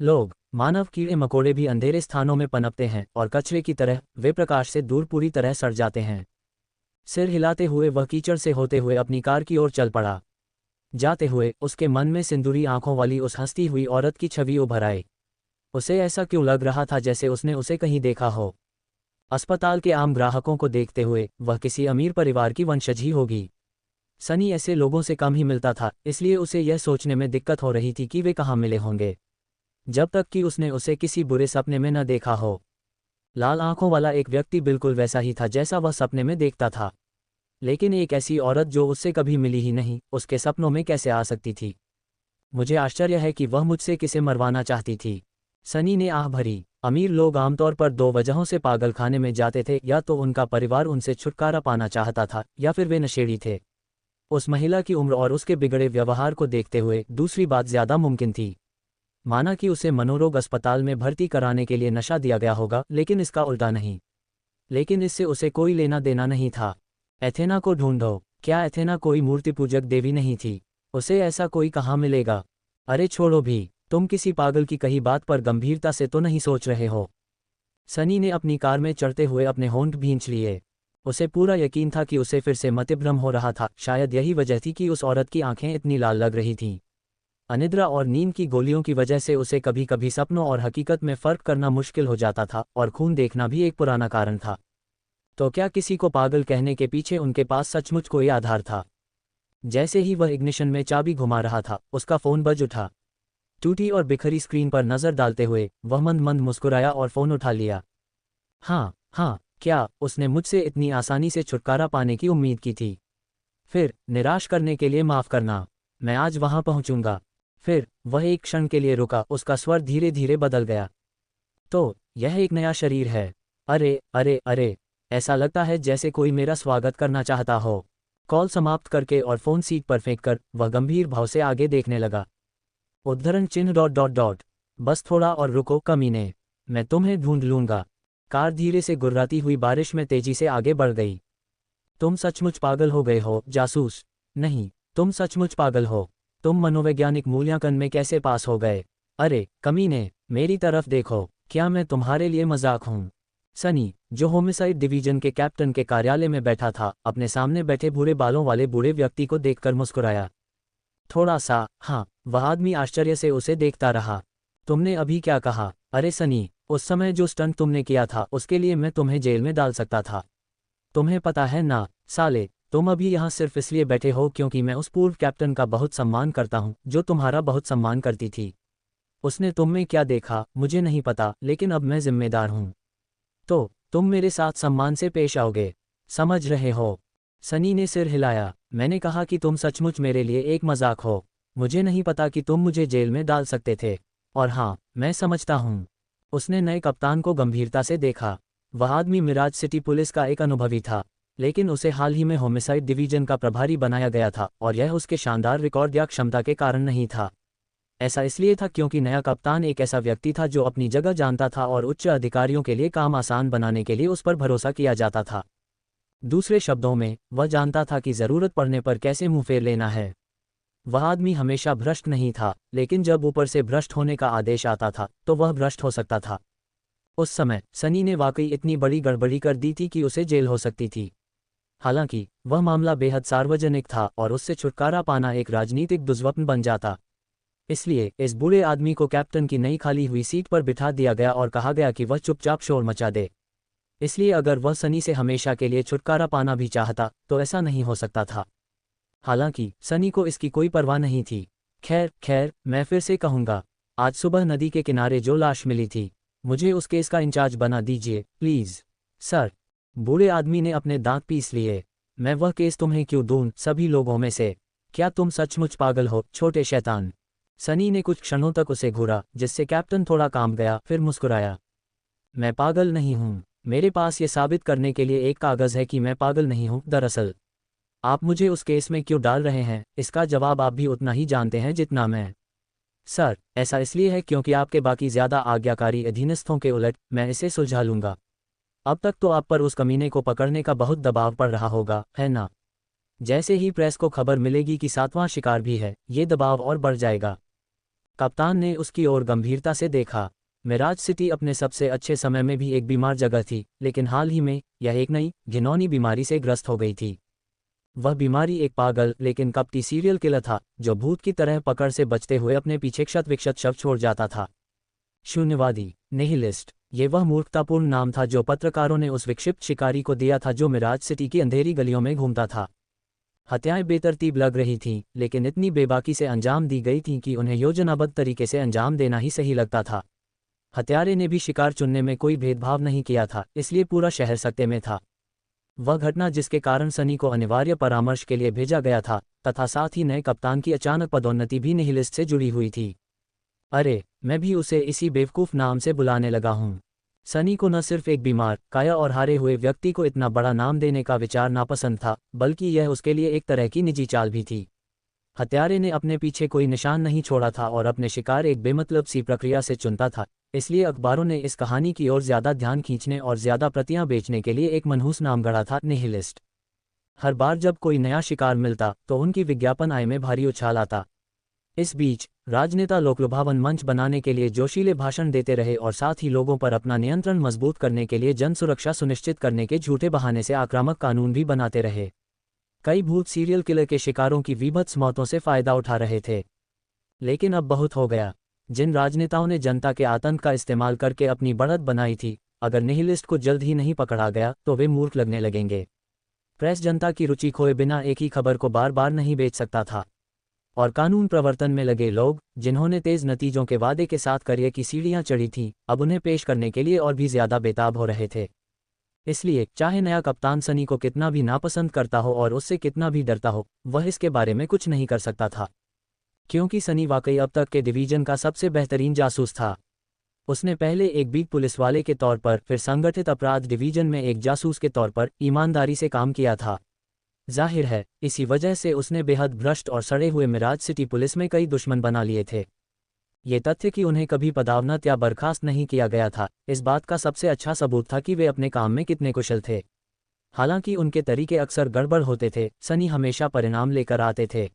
लोग, मानव कीड़े मकोड़े भी अंधेरे स्थानों में पनपते हैं और कचरे की तरह वे प्रकाश से दूर पूरी तरह सड़ जाते हैं। सिर हिलाते हुए वह कीचड़ से होते हुए अपनी कार की ओर चल पड़ा। जाते हुए उसके मन में सिंदूरी आंखों वाली उस हंसती हुई औरत की छवि उभर आई। उसे ऐसा क्यों लग रहा था जैसे उसने उसे कहीं देखा हो। अस्पताल के आम ग्राहकों को देखते हुए वह किसी अमीर परिवार की वंशज ही होगी। सनी ऐसे लोगों से कम ही मिलता था, इसलिए उसे यह सोचने में दिक्कत हो रही थी कि वे कहाँ मिले होंगे, जब तक कि उसने उसे किसी बुरे सपने में न देखा हो। लाल आंखों वाला एक व्यक्ति बिल्कुल वैसा ही था जैसा वह सपने में देखता था, लेकिन एक ऐसी औरत जो उससे कभी मिली ही नहीं, उसके सपनों में कैसे आ सकती थी? मुझे आश्चर्य है कि वह मुझसे किसे मरवाना चाहती थी। सनी ने आह भरी। अमीर लोग आमतौर पर 2 वजहों से पागलखाने में जाते थे, या तो उनका परिवार उनसे छुटकारा पाना चाहता था या फिर वे नशेड़ी थे। उस महिला की उम्र और उसके बिगड़े व्यवहार को देखते हुए दूसरी बात ज्यादा मुमकिन थी। माना कि उसे मनोरोग अस्पताल में भर्ती कराने के लिए नशा दिया गया होगा, लेकिन इसका उल्टा नहीं। लेकिन इससे उसे कोई लेना देना नहीं था। एथेना को ढूंढो। क्या एथेना कोई मूर्ति पूजक देवी नहीं थी? उसे ऐसा कोई कहाँ मिलेगा? अरे छोड़ो भी, तुम किसी पागल की कही बात पर गंभीरता से तो नहीं सोच रहे हो? सनी ने अपनी कार में चढ़ते हुए अपने होंठ भींच लिए। उसे पूरा यकीन था कि उसे फिर से मतिभ्रम हो रहा था। शायद यही वजह थी कि उस औरत की आंखें इतनी लाल लग रही थीं। अनिद्रा और नींद की गोलियों की वजह से उसे कभी कभी सपनों और हकीकत में फ़र्क करना मुश्किल हो जाता था, और खून देखना भी एक पुराना कारण था। तो क्या किसी को पागल कहने के पीछे उनके पास सचमुच कोई आधार था? जैसे ही वह इग्निशन में चाबी घुमा रहा था, उसका फ़ोन बज उठा। टूटी और बिखरी स्क्रीन पर नज़र डालते हुए वह मंद मंद मुस्कुराया और फ़ोन उठा लिया। हाँ हाँ, क्या उसने मुझसे इतनी आसानी से छुटकारा पाने की उम्मीद की थी? फिर निराश करने के लिए माफ़ करना, मैं आज वहाँ पहुँचूंगा। फिर वह एक क्षण के लिए रुका, उसका स्वर धीरे धीरे बदल गया। तो यह एक नया शरीर है। अरे अरे अरे, ऐसा लगता है जैसे कोई मेरा स्वागत करना चाहता हो। कॉल समाप्त करके और फ़ोन सीट पर फेंककर वह गंभीर भाव से आगे देखने लगा। उद्धरण चिन्ह डॉट डॉट डॉट। बस थोड़ा और रुको कमीने, मैं तुम्हें ढूंढ लूंगा। कार धीरे से गुर्राती हुई बारिश में तेजी से आगे बढ़ गई। तुम सचमुच पागल हो गए हो जासूस। नहीं, तुम सचमुच पागल हो। तुम मनोवैज्ञानिक मूल्यांकन में कैसे पास हो गए? अरे कमीने, मेरी तरफ देखो, क्या मैं तुम्हारे लिए मजाक हूँ? सनी, जो होमिसाइड डिवीजन के कैप्टन के कार्यालय में बैठा था, अपने सामने बैठे भूरे बालों वाले बूढ़े व्यक्ति को देखकर मुस्कुराया। थोड़ा सा, हाँ। वह आदमी आश्चर्य से उसे देखता रहा। तुमने अभी क्या कहा? अरे सनी, उस समय जो स्टंट तुमने किया था उसके लिए मैं तुम्हें जेल में डाल सकता था। तुम्हें पता है ना साले, तुम अभी यहाँ सिर्फ इसलिए बैठे हो क्योंकि मैं उस पूर्व कैप्टन का बहुत सम्मान करता हूँ जो तुम्हारा बहुत सम्मान करती थी। उसने तुम में क्या देखा मुझे नहीं पता, लेकिन अब मैं जिम्मेदार हूँ। तो तुम मेरे साथ सम्मान से पेश आओगे, समझ रहे हो? सनी ने सिर हिलाया। मैंने कहा कि तुम सचमुच मेरे लिए एक मजाक हो। मुझे नहीं पता कि तुम मुझे जेल में डाल सकते थे। और हाँ, मैं समझता हूँ। उसने नए कप्तान को गंभीरता से देखा। वह आदमी मिराज सिटी पुलिस का एक अनुभवी था, लेकिन उसे हाल ही में होमिसाइड डिवीजन का प्रभारी बनाया गया था, और यह उसके शानदार रिकॉर्ड या क्षमता के कारण नहीं था। ऐसा इसलिए था क्योंकि नया कप्तान एक ऐसा व्यक्ति था जो अपनी जगह जानता था और उच्च अधिकारियों के लिए काम आसान बनाने के लिए उस पर भरोसा किया जाता था। दूसरे शब्दों में, वह जानता था कि ज़रूरत पड़ने पर कैसे मुंह फेर लेना है। वह आदमी हमेशा भ्रष्ट नहीं था, लेकिन जब ऊपर से भ्रष्ट होने का आदेश आता था तो वह भ्रष्ट हो सकता था। उस समय सनी ने वाकई इतनी बड़ी गड़बड़ी कर दी थी कि उसे जेल हो सकती थी। हालांकि वह मामला बेहद सार्वजनिक था और उससे छुटकारा पाना एक राजनीतिक दुष्स्वप्न बन जाता। इसलिए इस बूढ़े आदमी को कैप्टन की नई खाली हुई सीट पर बिठा दिया गया और कहा गया कि वह चुपचाप शोर मचा दे। इसलिए अगर वह सनी से हमेशा के लिए छुटकारा पाना भी चाहता तो ऐसा नहीं हो सकता था। हालांकि सनी को इसकी कोई परवाह नहीं थी। खैर खैर, मैं फिर से कहूँगा, आज सुबह नदी के किनारे जो लाश मिली थी, मुझे उस केस का इंचार्ज बना दीजिए प्लीज़। सर, बूढ़े आदमी ने अपने दांत पीस लिए। मैं वह केस तुम्हें क्यों दूं सभी लोगों में से? क्या तुम सचमुच पागल हो छोटे शैतान? सनी ने कुछ क्षणों तक उसे घूरा, जिससे कैप्टन थोड़ा कांप गया, फिर मुस्कुराया। मैं पागल नहीं हूँ। मेरे पास ये साबित करने के लिए एक कागज़ है कि मैं पागल नहीं हूँ। दरअसल आप मुझे उस केस में क्यों डाल रहे हैं, इसका जवाब आप भी उतना ही जानते हैं जितना मैं। सर, ऐसा इसलिए है क्योंकि आपके बाकी ज़्यादा आज्ञाकारी अधीनस्थों के उलट मैं इसे सुलझा लूँगा। अब तक तो आप पर उस कमीने को पकड़ने का बहुत दबाव पड़ रहा होगा, है ना? जैसे ही प्रेस को खबर मिलेगी कि 7वां शिकार भी है, ये दबाव और बढ़ जाएगा। कप्तान ने उसकी ओर गंभीरता से देखा। मिराज सिटी अपने सबसे अच्छे समय में भी एक बीमार जगह थी, लेकिन हाल ही में यह एक नई घिनौनी बीमारी से ग्रस्त हो गई थी। वह बीमारी एक पागल लेकिन कपटी सीरियल किलर था, जो भूत की तरह पकड़ से बचते हुए अपने पीछे क्षत विक्षत शव छोड़ जाता था। शून्यवादी, निहिलिस्ट, ये वह मूर्खतापूर्ण नाम था जो पत्रकारों ने उस विक्षिप्त शिकारी को दिया था जो मिराज सिटी की अंधेरी गलियों में घूमता था। हत्याएं बेतरतीब लग रही थीं, लेकिन इतनी बेबाकी से अंजाम दी गई थीं कि उन्हें योजनाबद्ध तरीके से अंजाम देना ही सही लगता था। हत्यारे ने भी शिकार चुनने में कोई भेदभाव नहीं किया था, इसलिए पूरा शहर सकते में था। वह घटना जिसके कारण सनी को अनिवार्य परामर्श के लिए भेजा गया था, तथा साथ ही नए कप्तान की अचानक पदोन्नति भी निहिलिस्ट से जुड़ी हुई थी। अरे, मैं भी उसे इसी बेवकूफ़ नाम से बुलाने लगा हूँ। सनी को न सिर्फ एक बीमार, काया और हारे हुए व्यक्ति को इतना बड़ा नाम देने का विचार नापसंद था, बल्कि यह उसके लिए एक तरह की निजी चाल भी थी। हत्यारे ने अपने पीछे कोई निशान नहीं छोड़ा था और अपने शिकार एक बेमतलब सी प्रक्रिया से चुनता था, इसलिए अखबारों ने इस कहानी की ओर ज़्यादा ध्यान खींचने और ज़्यादा प्रतियां बेचने के लिए एक मनहूस नाम गढ़ा था, निहिलिस्ट। हर बार जब कोई नया शिकार मिलता तो उनकी विज्ञापन आय में भारी उछाल आता। इस बीच राजनेता लोकलुभावन मंच बनाने के लिए जोशीले भाषण देते रहे और साथ ही लोगों पर अपना नियंत्रण मजबूत करने के लिए जन सुरक्षा सुनिश्चित करने के झूठे बहाने से आक्रामक कानून भी बनाते रहे। कई भूत सीरियल किलर के शिकारों की वीभत्स मौतों से फायदा उठा रहे थे। लेकिन अब बहुत हो गया। जिन राजनेताओं ने जनता के आतंक का इस्तेमाल करके अपनी बढ़त बनाई थी, अगर निहिलिस्ट को जल्द ही नहीं पकड़ा गया तो वे मूर्ख लगने लगेंगे। प्रेस जनता की रुचि खोए बिना एक ही खबर को बार बार नहीं बेच सकता था, और कानून प्रवर्तन में लगे लोग, जिन्होंने तेज नतीजों के वादे के साथ करियर की सीढ़ियां चढ़ी थीं, अब उन्हें पेश करने के लिए और भी ज्यादा बेताब हो रहे थे। इसलिए चाहे नया कप्तान सनी को कितना भी नापसंद करता हो और उससे कितना भी डरता हो, वह इसके बारे में कुछ नहीं कर सकता था, क्योंकि सनी वाकई अब तक के डिवीजन का सबसे बेहतरीन जासूस था। उसने पहले एक बीट पुलिस वाले के तौर पर, फिर संगठित अपराध डिवीजन में एक जासूस के तौर पर ईमानदारी से काम किया था। जाहिर है इसी वजह से उसने बेहद भ्रष्ट और सड़े हुए मिराज सिटी पुलिस में कई दुश्मन बना लिए थे। ये तथ्य कि उन्हें कभी पदावनत या बर्खास्त नहीं किया गया था, इस बात का सबसे अच्छा सबूत था कि वे अपने काम में कितने कुशल थे। हालांकि उनके तरीके अक्सर गड़बड़ होते थे, सनी हमेशा परिणाम लेकर आते थे।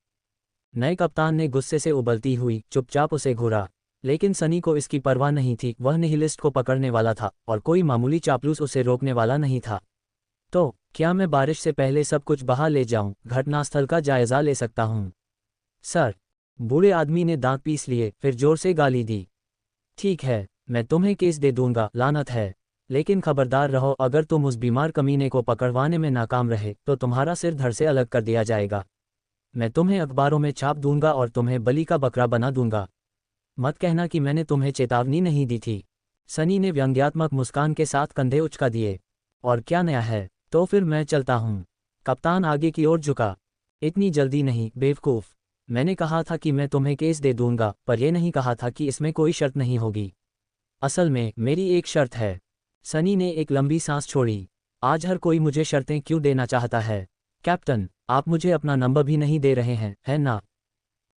नए कप्तान ने गुस्से से उबलती हुई चुपचाप उसे घूरा, लेकिन सनी को इसकी परवाह नहीं थी। वह निहिलिस्ट को पकड़ने वाला था और कोई मामूली चापलूस उसे रोकने वाला नहीं था। तो क्या मैं बारिश से पहले सब कुछ बहा ले जाऊं, घटनास्थल का जायजा ले सकता हूं? सर, बूढ़े आदमी ने दांत पीस लिए, फिर जोर से गाली दी। ठीक है, मैं तुम्हें केस दे दूंगा, लानत है। लेकिन खबरदार रहो, अगर तुम उस बीमार कमीने को पकड़वाने में नाकाम रहे तो तुम्हारा सिर धड़ से अलग कर दिया जाएगा। मैं तुम्हें अखबारों में छाप दूंगा और तुम्हें बलि का बकरा बना दूंगा। मत कहना कि मैंने तुम्हें चेतावनी नहीं दी थी। सनी ने व्यंग्यात्मक मुस्कान के साथ कंधे उचका दिए। और क्या नया है? तो फिर मैं चलता हूं। कप्तान आगे की ओर झुका। इतनी जल्दी नहीं बेवकूफ। मैंने कहा था कि मैं तुम्हें केस दे दूंगा, पर यह नहीं कहा था कि इसमें कोई शर्त नहीं होगी। असल में मेरी एक शर्त है। सनी ने एक लंबी सांस छोड़ी। आज हर कोई मुझे शर्तें क्यों देना चाहता है? कैप्टन, आप मुझे अपना नंबर भी नहीं दे रहे हैं, है ना?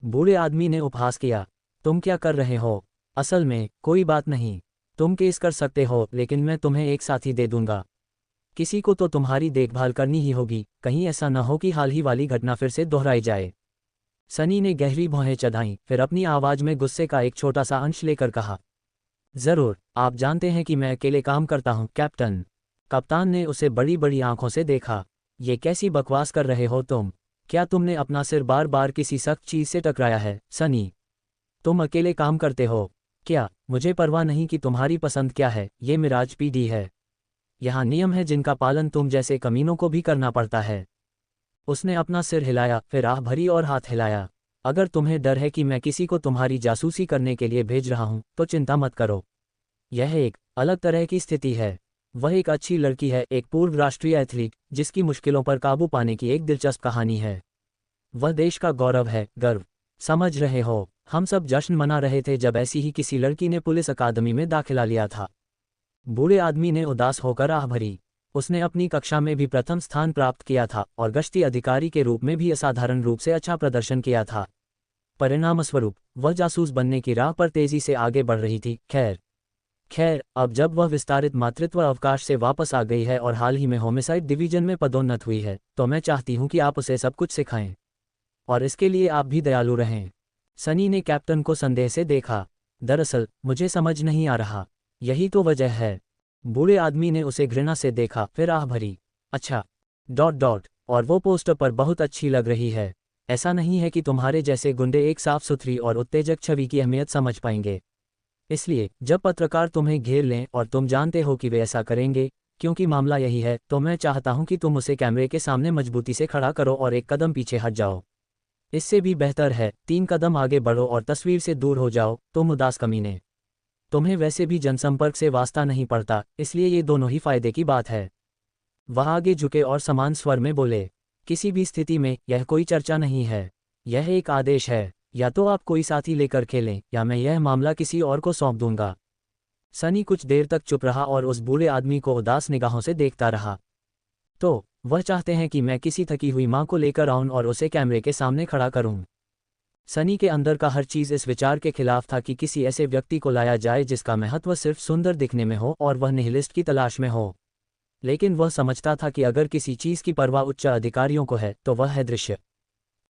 बूढ़े आदमी ने उपहास किया। तुम क्या कर रहे हो? असल में कोई बात नहीं, तुम केस कर सकते हो, लेकिन मैं तुम्हें एक साथी दे दूंगा। किसी को तो तुम्हारी देखभाल करनी ही होगी, कहीं ऐसा न हो कि हाल ही वाली घटना फिर से दोहराई जाए। सनी ने गहरी भौहें चढ़ाईं, फिर अपनी आवाज में गुस्से का एक छोटा सा अंश लेकर कहा, जरूर, आप जानते हैं कि मैं अकेले काम करता हूं, कैप्टन। कप्तान ने उसे बड़ी बड़ी आंखों से देखा। ये कैसी बकवास कर रहे हो तुम? क्या तुमने अपना सिर बार बार किसी सख्त चीज से टकराया है, सनी? तुम अकेले काम करते हो क्या? मुझे परवाह नहीं कि तुम्हारी पसंद क्या है, ये मिराज पीडी है। यहाँ नियम है जिनका पालन तुम जैसे कमीनों को भी करना पड़ता है। उसने अपना सिर हिलाया, फिर आह भरी और हाथ हिलाया। अगर तुम्हें डर है कि मैं किसी को तुम्हारी जासूसी करने के लिए भेज रहा हूं, तो चिंता मत करो। यह एक अलग तरह की स्थिति है। वह एक अच्छी लड़की है, एक पूर्व राष्ट्रीय एथलीट, जिसकी मुश्किलों पर काबू पाने की एक दिलचस्प कहानी है। वह देश का गौरव है, गर्व। समझ रहे हो, हम सब जश्न मना रहे थे जब ऐसी ही किसी लड़की ने पुलिस अकादमी में दाखिला लिया था। बूढ़े आदमी ने उदास होकर आह भरी। उसने अपनी कक्षा में भी प्रथम स्थान प्राप्त किया था और गश्ती अधिकारी के रूप में भी असाधारण रूप से अच्छा प्रदर्शन किया था। परिणामस्वरूप वह जासूस बनने की राह पर तेजी से आगे बढ़ रही थी। खैर, अब जब वह विस्तारित मातृत्व अवकाश से वापस आ गई है और हाल ही में होमिसाइड डिवीजन में पदोन्नत हुई है, तो मैं चाहती हूं कि आप उसे सब कुछ सिखाएं। और इसके लिए आप भी दयालु रहें। सनी ने कैप्टन को संदेह से देखा। दरअसल मुझे समझ नहीं आ रहा। यही तो वजह है। बूढ़े आदमी ने उसे घृणा से देखा, फिर आह भरी। अच्छा, ... और वो पोस्टर पर बहुत अच्छी लग रही है। ऐसा नहीं है कि तुम्हारे जैसे गुंडे एक साफ सुथरी और उत्तेजक छवि की अहमियत समझ पाएंगे। इसलिए जब पत्रकार तुम्हें घेर लें और तुम जानते हो कि वे ऐसा करेंगे, क्योंकि मामला यही है, तो मैं चाहता हूं कि तुम उसे कैमरे के सामने मजबूती से खड़ा करो और एक कदम पीछे हट जाओ। इससे भी बेहतर है 3 कदम आगे बढ़ो और तस्वीर से दूर हो जाओ। तुम उदास कमीने। तुम्हें वैसे भी जनसंपर्क से वास्ता नहीं पड़ता, इसलिए ये दोनों ही फायदे की बात है। वह आगे झुके और समान स्वर में बोले, किसी भी स्थिति में यह कोई चर्चा नहीं है। यह एक आदेश है। या तो आप कोई साथी लेकर खेलें, या मैं यह मामला किसी और को सौंप दूंगा। सनी कुछ देर तक चुप रहा और उस बूढ़े आदमी को उदास निगाहों से देखता रहा। तो वह चाहते हैं कि मैं किसी थकी हुई मां को लेकर आऊं और उसे कैमरे के सामने खड़ा करूं। सनी के अंदर का हर चीज इस विचार के खिलाफ था कि किसी ऐसे व्यक्ति को लाया जाए जिसका महत्व सिर्फ सुंदर दिखने में हो और वह निहिलिस्ट की तलाश में हो। लेकिन वह समझता था कि अगर किसी चीज की परवाह उच्च अधिकारियों को है, तो वह है दृश्य।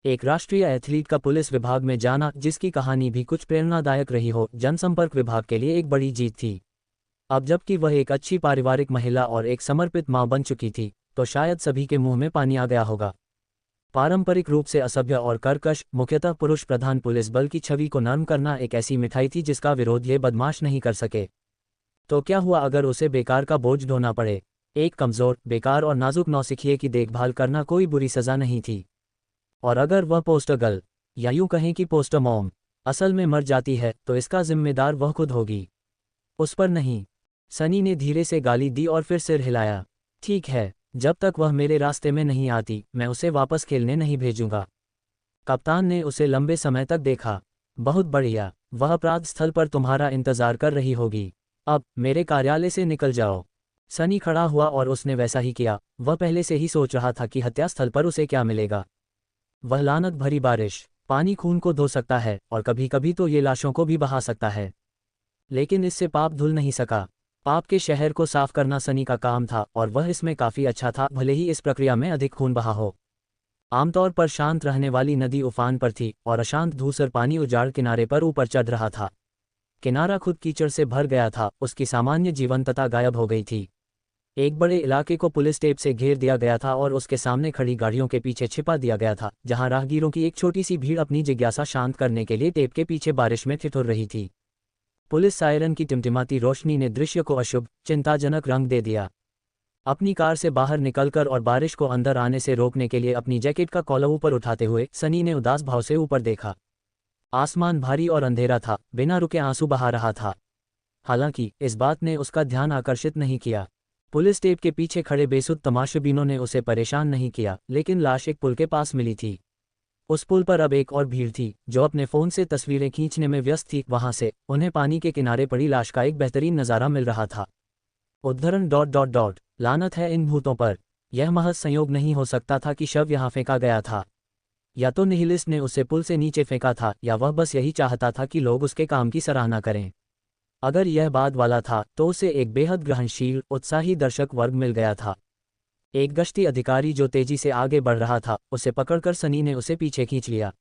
एक राष्ट्रीय एथलीट का पुलिस विभाग में जाना, जिसकी कहानी भी कुछ प्रेरणादायक रही हो, जनसंपर्क विभाग के लिए एक बड़ी जीत थी। अब जबकि वह एक अच्छी पारिवारिक महिला और एक समर्पित मां बन चुकी थी, तो शायद सभी के मुंह में पानी आ गया होगा। पारंपरिक रूप से असभ्य और कर्कश, मुख्यतः पुरुष प्रधान पुलिस बल की छवि को नरम करना एक ऐसी मिठाई थी जिसका विरोध ये बदमाश नहीं कर सके। तो क्या हुआ अगर उसे बेकार का बोझ ढोना पड़े? एक कमज़ोर, बेकार और नाजुक नौसिखिए की देखभाल करना कोई बुरी सज़ा नहीं थी। और अगर वह पोस्टर गर्ल, या यूं कहें कि पोस्टर मॉम, असल में मर जाती है, तो इसका जिम्मेदार वह खुद होगी, उस पर नहीं। सनी ने धीरे से गाली दी और फिर सिर हिलाया। ठीक है, जब तक वह मेरे रास्ते में नहीं आती, मैं उसे वापस खेलने नहीं भेजूंगा। कप्तान ने उसे लंबे समय तक देखा। बहुत बढ़िया, वह अपराध स्थल पर तुम्हारा इंतजार कर रही होगी। अब मेरे कार्यालय से निकल जाओ। सनी खड़ा हुआ और उसने वैसा ही किया। वह पहले से ही सोच रहा था कि हत्यास्थल पर उसे क्या मिलेगा। वह लानत भरी बारिश, पानी खून को धो सकता है और कभी कभी तो ये लाशों को भी बहा सकता है, लेकिन इससे पाप धुल नहीं सका। पाप के शहर को साफ करना सनी का काम था और वह इसमें काफ़ी अच्छा था, भले ही इस प्रक्रिया में अधिक खून बहा हो। आमतौर पर शांत रहने वाली नदी उफान पर थी और अशांत धूसर पानी उजाड़ किनारे पर ऊपर चढ़ रहा था। किनारा खुद कीचड़ से भर गया था, उसकी सामान्य जीवंतता गायब हो गई थी। एक बड़े इलाके को पुलिस टेप से घेर दिया गया था और उसके सामने खड़ी गाड़ियों के पीछे छिपा दिया गया था, जहां राहगीरों की एक छोटी सी भीड़ अपनी जिज्ञासा शांत करने के लिए टेप के पीछे बारिश में ठिठुर रही थी। पुलिस सायरन की टिमटिमाती रोशनी ने दृश्य को अशुभ, चिंताजनक रंग दे दिया। अपनी कार से बाहर निकलकर और बारिश को अंदर आने से रोकने के लिए अपनी जैकेट का कॉलर ऊपर उठाते हुए सनी ने उदास भाव से ऊपर देखा। आसमान भारी और अंधेरा था, बिना रुके आंसू बहा रहा था। हालांकि इस बात ने उसका ध्यान आकर्षित नहीं किया। पुलिस टेप के पीछे खड़े बेसुध तमाशबीनों ने उसे परेशान नहीं किया, लेकिन लाश एक पुल के पास मिली थी। उस पुल पर अब एक और भीड़ थी, जो अपने फ़ोन से तस्वीरें खींचने में व्यस्त थी। वहां से उन्हें पानी के किनारे पड़ी लाश का एक बेहतरीन नज़ारा मिल रहा था। उद्धरण ... लानत है इन भूतों पर। यह महज संयोग नहीं हो सकता था कि शव यहाँ फेंका गया था। या तो निहिलिस्ट ने उसे पुल से नीचे फेंका था, या वह बस यही चाहता था कि लोग उसके काम की सराहना करें। अगर यह बाद वाला था, तो उसे एक बेहद ग्रहणशील, उत्साही दर्शक वर्ग मिल गया था। एक गश्ती अधिकारी जो तेजी से आगे बढ़ रहा था, उसे पकड़कर सनी ने उसे पीछे खींच लिया।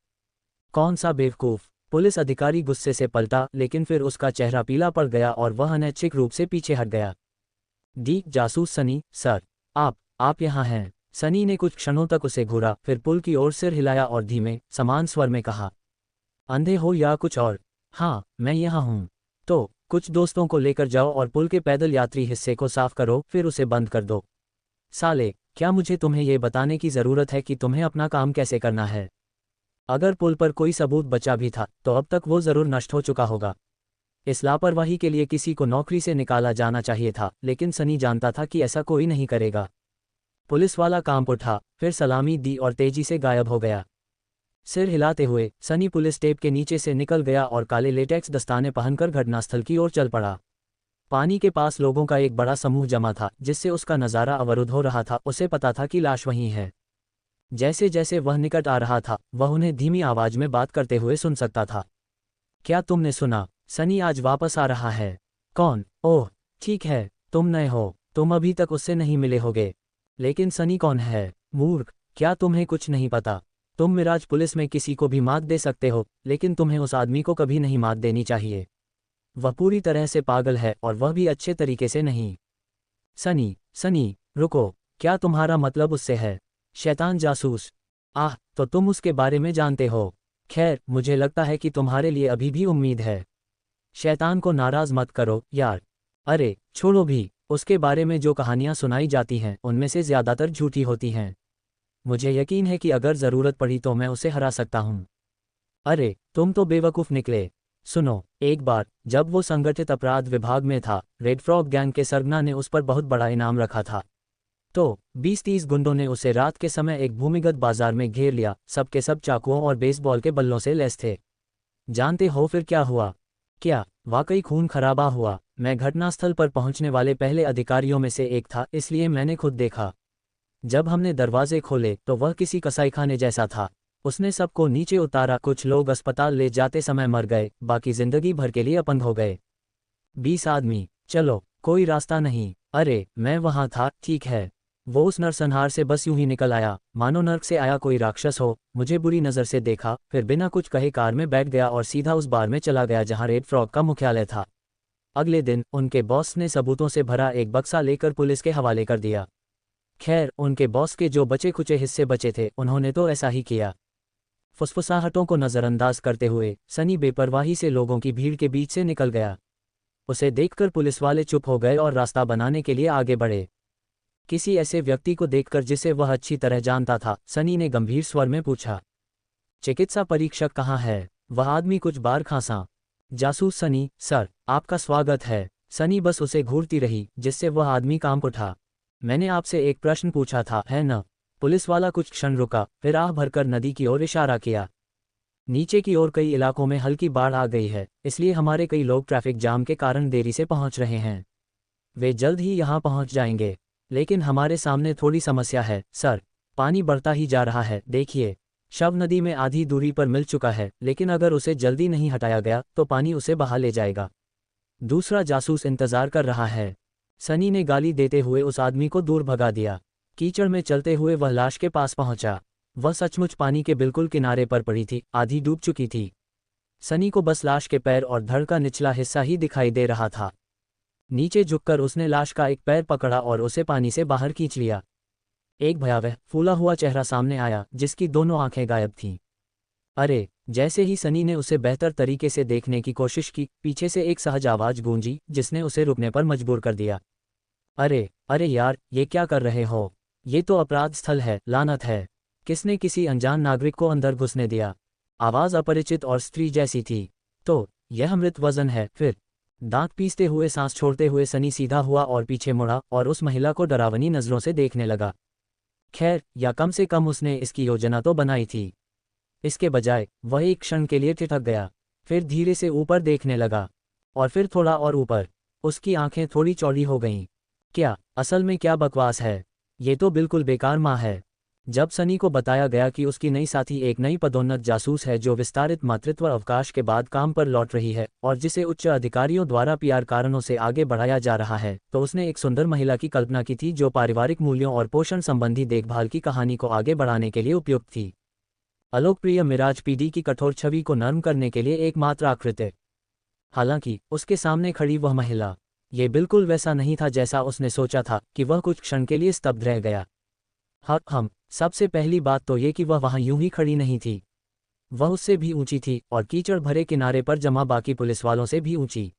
कौन सा बेवकूफ़! पुलिस अधिकारी गुस्से से पलटा, लेकिन फिर उसका चेहरा पीला पड़ गया और वह अनैच्छिक रूप से पीछे हट गया। जासूस सनी, सर, आप यहाँ हैं। सनी ने कुछ क्षणों तक उसे घूरा, फिर पुल की ओर सिर हिलाया और धीमे, समान स्वर में कहा, अंधे हो या कुछ और? हाँ, मैं यहाँ हूँ। तो कुछ दोस्तों को लेकर जाओ और पुल के पैदल यात्री हिस्से को साफ करो, फिर उसे बंद कर दो। साले, क्या मुझे तुम्हें ये बताने की ज़रूरत है कि तुम्हें अपना काम कैसे करना है? अगर पुल पर कोई सबूत बचा भी था, तो अब तक वो ज़रूर नष्ट हो चुका होगा। इस लापरवाही के लिए किसी को नौकरी से निकाला जाना चाहिए था, लेकिन सनी जानता था कि ऐसा कोई नहीं करेगा। पुलिस वाला काम उठा, फिर सलामी दी और तेजी से गायब हो गया। सिर हिलाते हुए सनी पुलिस टेप के नीचे से निकल गया और काले लेटेक्स दस्ताने पहनकर घटनास्थल की ओर चल पड़ा। पानी के पास लोगों का एक बड़ा समूह जमा था, जिससे उसका नज़ारा अवरुद्ध हो रहा था। उसे पता था कि लाश वहीं है। जैसे जैसे वह निकट आ रहा था, वह उन्हें धीमी आवाज में बात करते हुए सुन सकता था। क्या तुमने सुना? सनी आज वापस आ रहा है। कौन? ओह, ठीक है, तुम नए हो, तुम अभी तक उससे नहीं मिले होगे। लेकिन सनी कौन है? मूर्ख, क्या तुम्हें कुछ नहीं पता? तुम मिराज पुलिस में किसी को भी मात दे सकते हो, लेकिन तुम्हें उस आदमी को कभी नहीं मात देनी चाहिए। वह पूरी तरह से पागल है, और वह भी अच्छे तरीके से नहीं। सनी, रुको, क्या तुम्हारा मतलब उससे है? शैतान जासूस। तो तुम उसके बारे में जानते हो। खैर, मुझे लगता है कि तुम्हारे लिए अभी भी उम्मीद है। शैतान को नाराज मत करो यार। अरे छोड़ो भी, उसके बारे में जो कहानियां सुनाई जाती हैं, उनमें से ज़्यादातर झूठी होती हैं। मुझे यकीन है कि अगर ज़रूरत पड़ी तो मैं उसे हरा सकता हूँ। अरे तुम तो बेवकूफ़ निकले। सुनो, एक बार जब वो संगठित अपराध विभाग में था, रेड फ्रॉग गैंग के सरगना ने उस पर बहुत बड़ा इनाम रखा था। तो 20-30 गुंडों ने उसे रात के समय एक भूमिगत बाजार में घेर लिया। सब के सब चाकुओं और बेसबॉल के बल्लों से लैस थे। जानते हो फिर क्या हुआ? क्या वाकई खून खराबा हुआ? मैं घटनास्थल पर पहुंचने वाले पहले अधिकारियों में से एक था, इसलिए मैंने खुद देखा। जब हमने दरवाजे खोले तो वह किसी कसाईखाने जैसा था। उसने सबको नीचे उतारा। कुछ लोग अस्पताल ले जाते समय मर गए, बाकी जिंदगी भर के लिए अपंग हो गए। 20 आदमी। चलो, कोई रास्ता नहीं। अरे मैं वहां था, ठीक है। वो उस नरसंहार से बस यूं ही निकल आया, मानो नर्क से आया कोई राक्षस हो। मुझे बुरी नज़र से देखा, फिर बिना कुछ कहे कार में बैठ गया और सीधा उस बार में चला गया जहां रेड फ्रॉग का मुख्यालय था। अगले दिन उनके बॉस ने सबूतों से भरा एक बक्सा लेकर पुलिस के हवाले कर दिया। खैर, उनके बॉस के जो बचे खुचे हिस्से बचे थे उन्होंने तो ऐसा ही किया। फुसफुसाहटों को नज़रअंदाज करते हुए सनी बेपरवाही से लोगों की भीड़ के बीच से निकल गया। उसे देखकर पुलिस वाले चुप हो गए और रास्ता बनाने के लिए आगे बढ़े। किसी ऐसे व्यक्ति को देखकर जिसे वह अच्छी तरह जानता था, सनी ने गंभीर स्वर में पूछा, चिकित्सा परीक्षक कहाँ है? वह आदमी कुछ बार खांसा। जासूस सनी, सर, आपका स्वागत है। सनी बस उसे घूरती रही, जिससे वह आदमी कांप उठा। मैंने आपसे एक प्रश्न पूछा था, है न? पुलिस वाला कुछ क्षण रुका, फिर आह भरकर नदी की ओर इशारा किया। नीचे की ओर कई इलाकों में हल्की बाढ़ आ गई है, इसलिए हमारे कई लोग ट्रैफिक जाम के कारण देरी से पहुंच रहे हैं। वे जल्द ही यहां पहुंच जाएंगे, लेकिन हमारे सामने थोड़ी समस्या है, सर। पानी बढ़ता ही जा रहा है, देखिए। शव नदी में आधी दूरी पर मिल चुका है, लेकिन अगर उसे जल्दी नहीं हटाया गया तो पानी उसे बहा ले जाएगा। दूसरा जासूस इंतजार कर रहा है। सनी ने गाली देते हुए उस आदमी को दूर भगा दिया। कीचड़ में चलते हुए वह लाश के पास पहुंचा। वह सचमुच पानी के बिल्कुल किनारे पर पड़ी थी, आधी डूब चुकी थी। सनी को बस लाश के पैर और धड़ का निचला हिस्सा ही दिखाई दे रहा था। नीचे झुककर उसने लाश का एक पैर पकड़ा और उसे पानी से बाहर खींच लिया। एक भयावह फूला हुआ चेहरा सामने आया, जिसकी दोनों आंखें गायब थीं। अरे! जैसे ही सनी ने उसे बेहतर तरीके से देखने की कोशिश की, पीछे से एक सहज आवाज गूंजी, जिसने उसे रुकने पर मजबूर कर दिया। अरे! अरे यार, ये क्या कर रहे हो? ये तो अपराध स्थल है, लानत है। किसने किसी अनजान नागरिक को अंदर घुसने दिया? आवाज़ अपरिचित और स्त्री जैसी थी। तो यह मृत वजन है फिर? दांत पीसते हुए सांस छोड़ते हुए सनी सीधा हुआ और पीछे मुड़ा और उस महिला को डरावनी नज़रों से देखने लगा। खैर, या कम से कम उसने इसकी योजना तो बनाई थी। इसके बजाय वह एक क्षण के लिए ठिठक गया, फिर धीरे से ऊपर देखने लगा, और फिर थोड़ा और ऊपर। उसकी आंखें थोड़ी चौड़ी हो गईं। क्या, असल में क्या बकवास है? ये तो बिल्कुल बेकार माँ है। जब सनी को बताया गया कि उसकी नई साथी एक नई पदोन्नत जासूस है जो विस्तारित मातृत्व अवकाश के बाद काम पर लौट रही है और जिसे उच्च अधिकारियों द्वारा पीआर कारणों से आगे बढ़ाया जा रहा है, तो उसने एक सुंदर महिला की कल्पना की थी जो पारिवारिक मूल्यों और पोषण संबंधी देखभाल की कहानी को आगे बढ़ाने के लिए उपयुक्त थी। अलोकप्रिय मिराज पीडी की कठोर छवि को नर्म करने के लिए एकमात्र आकृत्य। हालांकि उसके सामने खड़ी वह महिला, ये बिल्कुल वैसा नहीं था जैसा उसने सोचा था कि वह कुछ क्षण के लिए स्तब्ध रह गया। सबसे पहली बात तो ये कि वह वहां यूं ही खड़ी नहीं थी। वह उससे भी ऊंची थी और कीचड़ भरे किनारे पर जमा बाकी पुलिस वालों से भी ऊंची।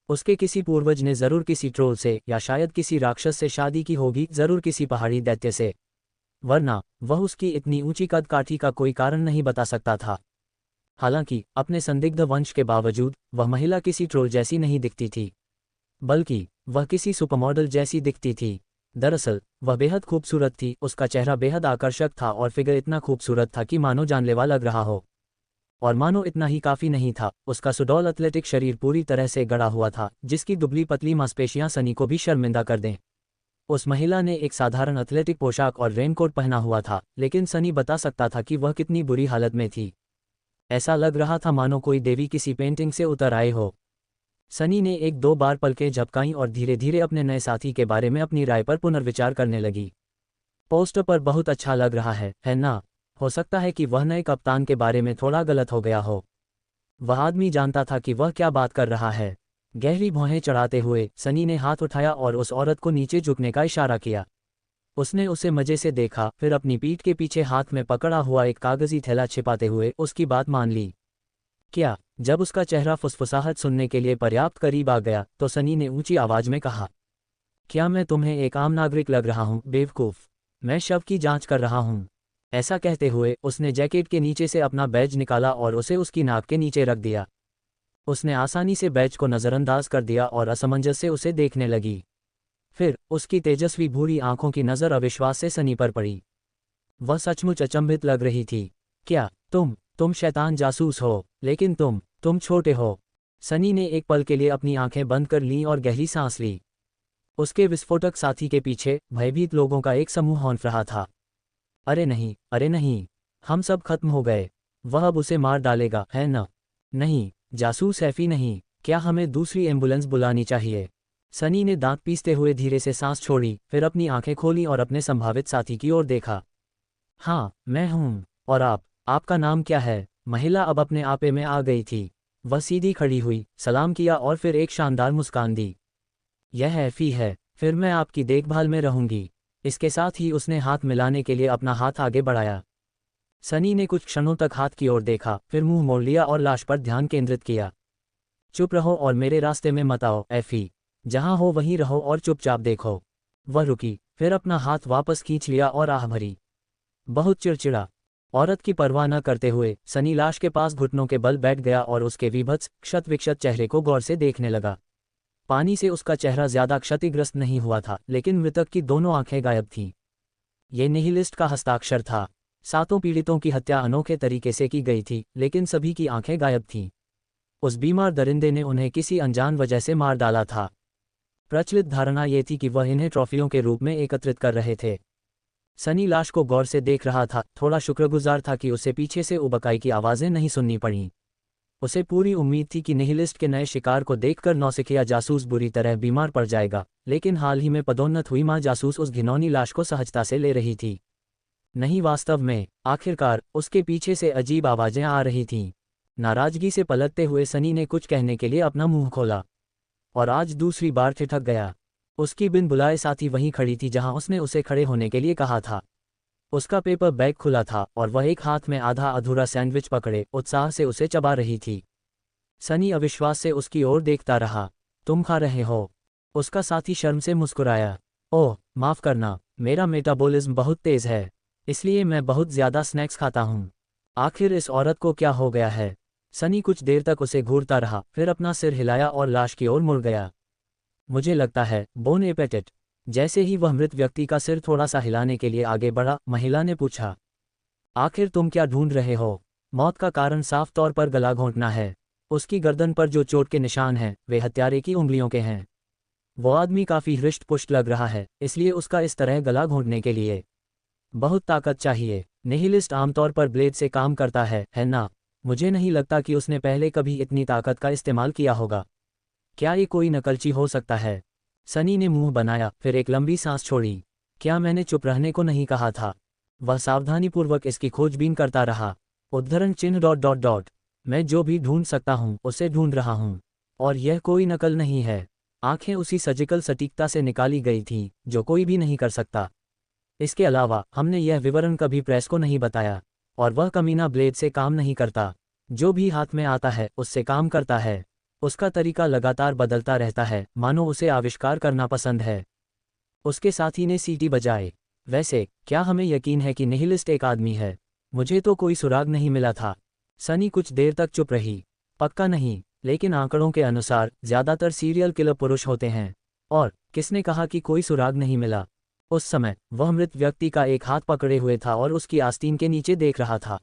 उसके किसी पूर्वज ने जरूर किसी ट्रोल से या शायद किसी राक्षस से शादी की होगी, जरूर किसी पहाड़ी दैत्य से, वरना वह उसकी इतनी ऊंची कद काठी का कोई कारण नहीं बता सकता था। हालांकि अपने संदिग्ध वंश के बावजूद वह महिला किसी ट्रोल जैसी नहीं दिखती थी, बल्कि वह किसी सुपरमॉडल जैसी दिखती थी। दरअसल वह बेहद खूबसूरत थी, उसका चेहरा बेहद आकर्षक था और फिगर इतना खूबसूरत था कि मानो जानलेवा लग रहा हो। और मानो इतना ही काफ़ी नहीं था, उसका सुडौल एथलेटिक शरीर पूरी तरह से गड़ा हुआ था, जिसकी दुबली पतली मांसपेशियां सनी को भी शर्मिंदा कर दें। उस महिला ने एक साधारण एथलेटिक पोशाक और रेनकोट पहना हुआ था, लेकिन सनी बता सकता था कि वह कितनी बुरी हालत में थी। ऐसा लग रहा था मानो कोई देवी किसी पेंटिंग से उतर आए हो। सनी ने एक दो बार पलकें झपकाईं और धीरे धीरे अपने नए साथी के बारे में अपनी राय पर पुनर्विचार करने लगी। पोस्टर पर बहुत अच्छा लग रहा है ना? हो सकता है कि वह नए कप्तान के बारे में थोड़ा गलत हो गया हो। वह आदमी जानता था कि वह क्या बात कर रहा है। गहरी भौहें चढ़ाते हुए सनी ने हाथ उठाया और उस औरत को नीचे झुकने का इशारा किया। उसने उसे मजे से देखा, फिर अपनी पीठ के पीछे हाथ में पकड़ा हुआ एक कागजी थैला छिपाते हुए उसकी बात मान ली। क्या? जब उसका चेहरा फुसफुसाहट सुनने के लिए पर्याप्त करीब आ गया तो सनी ने ऊंची आवाज में कहा, क्या मैं तुम्हें एक आम नागरिक लग रहा हूं, बेवकूफ? मैं शव की जांच कर रहा हूं। ऐसा कहते हुए उसने जैकेट के नीचे से अपना बैज निकाला और उसे उसकी नाक के नीचे रख दिया। उसने आसानी से बैज को नज़रअंदाज कर दिया और असमंजस से उसे देखने लगी। फिर उसकी तेजस्वी भूरी आंखों की नज़र अविश्वास से सनी पर पड़ी। वह सचमुच अचंभित लग रही थी। क्या तुम शैतान जासूस हो, लेकिन तुम छोटे हो। सनी ने एक पल के लिए अपनी आंखें बंद कर लीं और गहरी सांस ली। उसके विस्फोटक साथी के पीछे भयभीत लोगों का एक समूह हौंफ रहा था। अरे नहीं, अरे नहीं, हम सब खत्म हो गए। वह अब उसे मार डालेगा, है न? नहीं, जासूस हैफी नहीं। क्या हमें दूसरी एम्बुलेंस बुलानी चाहिए? सनी ने दांत पीसते हुए धीरे से सांस छोड़ी, फिर अपनी आंखें खोली और अपने संभावित साथी की ओर देखा। हाँ, मैं हूँ। और आपका नाम क्या है? महिला अब अपने आपे में आ गई थी। वह सीधी खड़ी हुई, सलाम किया और फिर एक शानदार मुस्कान दी। यह एफी है, फिर मैं आपकी देखभाल में रहूंगी। इसके साथ ही उसने हाथ मिलाने के लिए अपना हाथ आगे बढ़ाया। सनी ने कुछ क्षणों तक हाथ की ओर देखा, फिर मुंह मोड़ लिया और लाश पर ध्यान केंद्रित किया। चुप रहो और मेरे रास्ते में मत आओ एफी। जहां हो वहीं रहो और चुपचाप देखो। वह रुकी, फिर अपना हाथ वापस खींच लिया और आह भरी। बहुत चिड़चिड़ा। औरत की परवाह न करते हुए सनी लाश के पास घुटनों के बल बैठ गया और उसके विभत्स क्षत विक्षत चेहरे को गौर से देखने लगा। पानी से उसका चेहरा ज्यादा क्षतिग्रस्त नहीं हुआ था, लेकिन मृतक की दोनों आंखें गायब थीं। ये निहिलिस्ट का हस्ताक्षर था। 7 पीड़ितों की हत्या अनोखे तरीके से की गई थी, लेकिन सभी की आंखें गायब थीं। उस बीमार दरिंदे ने उन्हें किसी अनजान वजह से मार डाला था। प्रचलित धारणा ये थी कि वह इन्हें ट्रॉफियों के रूप में एकत्रित कर रहे थे। सनी लाश को गौर से देख रहा था, थोड़ा शुक्रगुजार था कि उसे पीछे से उबकाई की आवाज़ें नहीं सुननी पड़ीं। उसे पूरी उम्मीद थी कि निहिलिस्ट के नए शिकार को देखकर नौसिखिया जासूस बुरी तरह बीमार पड़ जाएगा, लेकिन हाल ही में पदोन्नत हुई मां जासूस उस घिनौनी लाश को सहजता से ले रही थी। नहीं, वास्तव में आखिरकार उसके पीछे से अजीब आवाज़ें आ रही थीं। नाराजगी से पलटते हुए सनी ने कुछ कहने के लिए अपना मुंह खोला, और आज दूसरी बार ठिठक गया। उसकी बिन बुलाए साथी वहीं खड़ी थी जहां उसने उसे खड़े होने के लिए कहा था। उसका पेपर बैग खुला था और वह एक हाथ में आधा अधूरा सैंडविच पकड़े उत्साह से उसे चबा रही थी। सनी अविश्वास से उसकी ओर देखता रहा। तुम खा रहे हो? उसका साथी शर्म से मुस्कुराया। ओह, माफ़ करना, मेरा मेटाबॉलिज्म बहुत तेज़ है, इसलिए मैं बहुत ज़्यादा स्नैक्स खाता हूँ। आखिर इस औरत को क्या हो गया है? सनी कुछ देर तक उसे घूरता रहा, फिर अपना सिर हिलाया और लाश की ओर मुड़ गया। मुझे लगता है बोन एपेटिट। जैसे ही वह मृत व्यक्ति का सिर थोड़ा सा हिलाने के लिए आगे बढ़ा, महिला ने पूछा, आखिर तुम क्या ढूंढ रहे हो? मौत का कारण साफ तौर पर गला घोंटना है। उसकी गर्दन पर जो चोट के निशान हैं वे हत्यारे की उंगलियों के हैं। वो आदमी काफी हृष्ट पुष्ट लग रहा है, इसलिए उसका इस तरह गला घोंटने के लिए बहुत ताकत चाहिए। निहिलिस्ट आमतौर पर ब्लेड से काम करता है ना? मुझे नहीं लगता कि उसने पहले कभी इतनी ताकत का इस्तेमाल किया होगा। क्या ये कोई नकलची हो सकता है? सनी ने मुंह बनाया, फिर एक लंबी सांस छोड़ी। क्या मैंने चुप रहने को नहीं कहा था? वह सावधानीपूर्वक इसकी खोजबीन करता रहा। उद्धरण चिन्ह ... मैं जो भी ढूंढ सकता हूं उसे ढूंढ रहा हूं, और यह कोई नकल नहीं है। आंखें उसी सर्जिकल सटीकता से निकाली गई थीं जो कोई भी नहीं कर सकता। इसके अलावा हमने यह विवरण कभी प्रेस को नहीं बताया, और वह कमीना ब्लेड से काम नहीं करता। जो भी हाथ में आता है उससे काम करता है। उसका तरीका लगातार बदलता रहता है, मानो उसे आविष्कार करना पसंद है। उसके साथी ने सीटी बजाए। वैसे क्या हमें यकीन है कि निहिलिस्ट एक आदमी है? मुझे तो कोई सुराग नहीं मिला था। सनी कुछ देर तक चुप रही। पक्का नहीं, लेकिन आंकड़ों के अनुसार ज्यादातर सीरियल किलर पुरुष होते हैं। और किसने कहा कि कोई सुराग नहीं मिला? उस समय वह मृत व्यक्ति का एक हाथ पकड़े हुए था और उसकी आस्तीन के नीचे देख रहा था।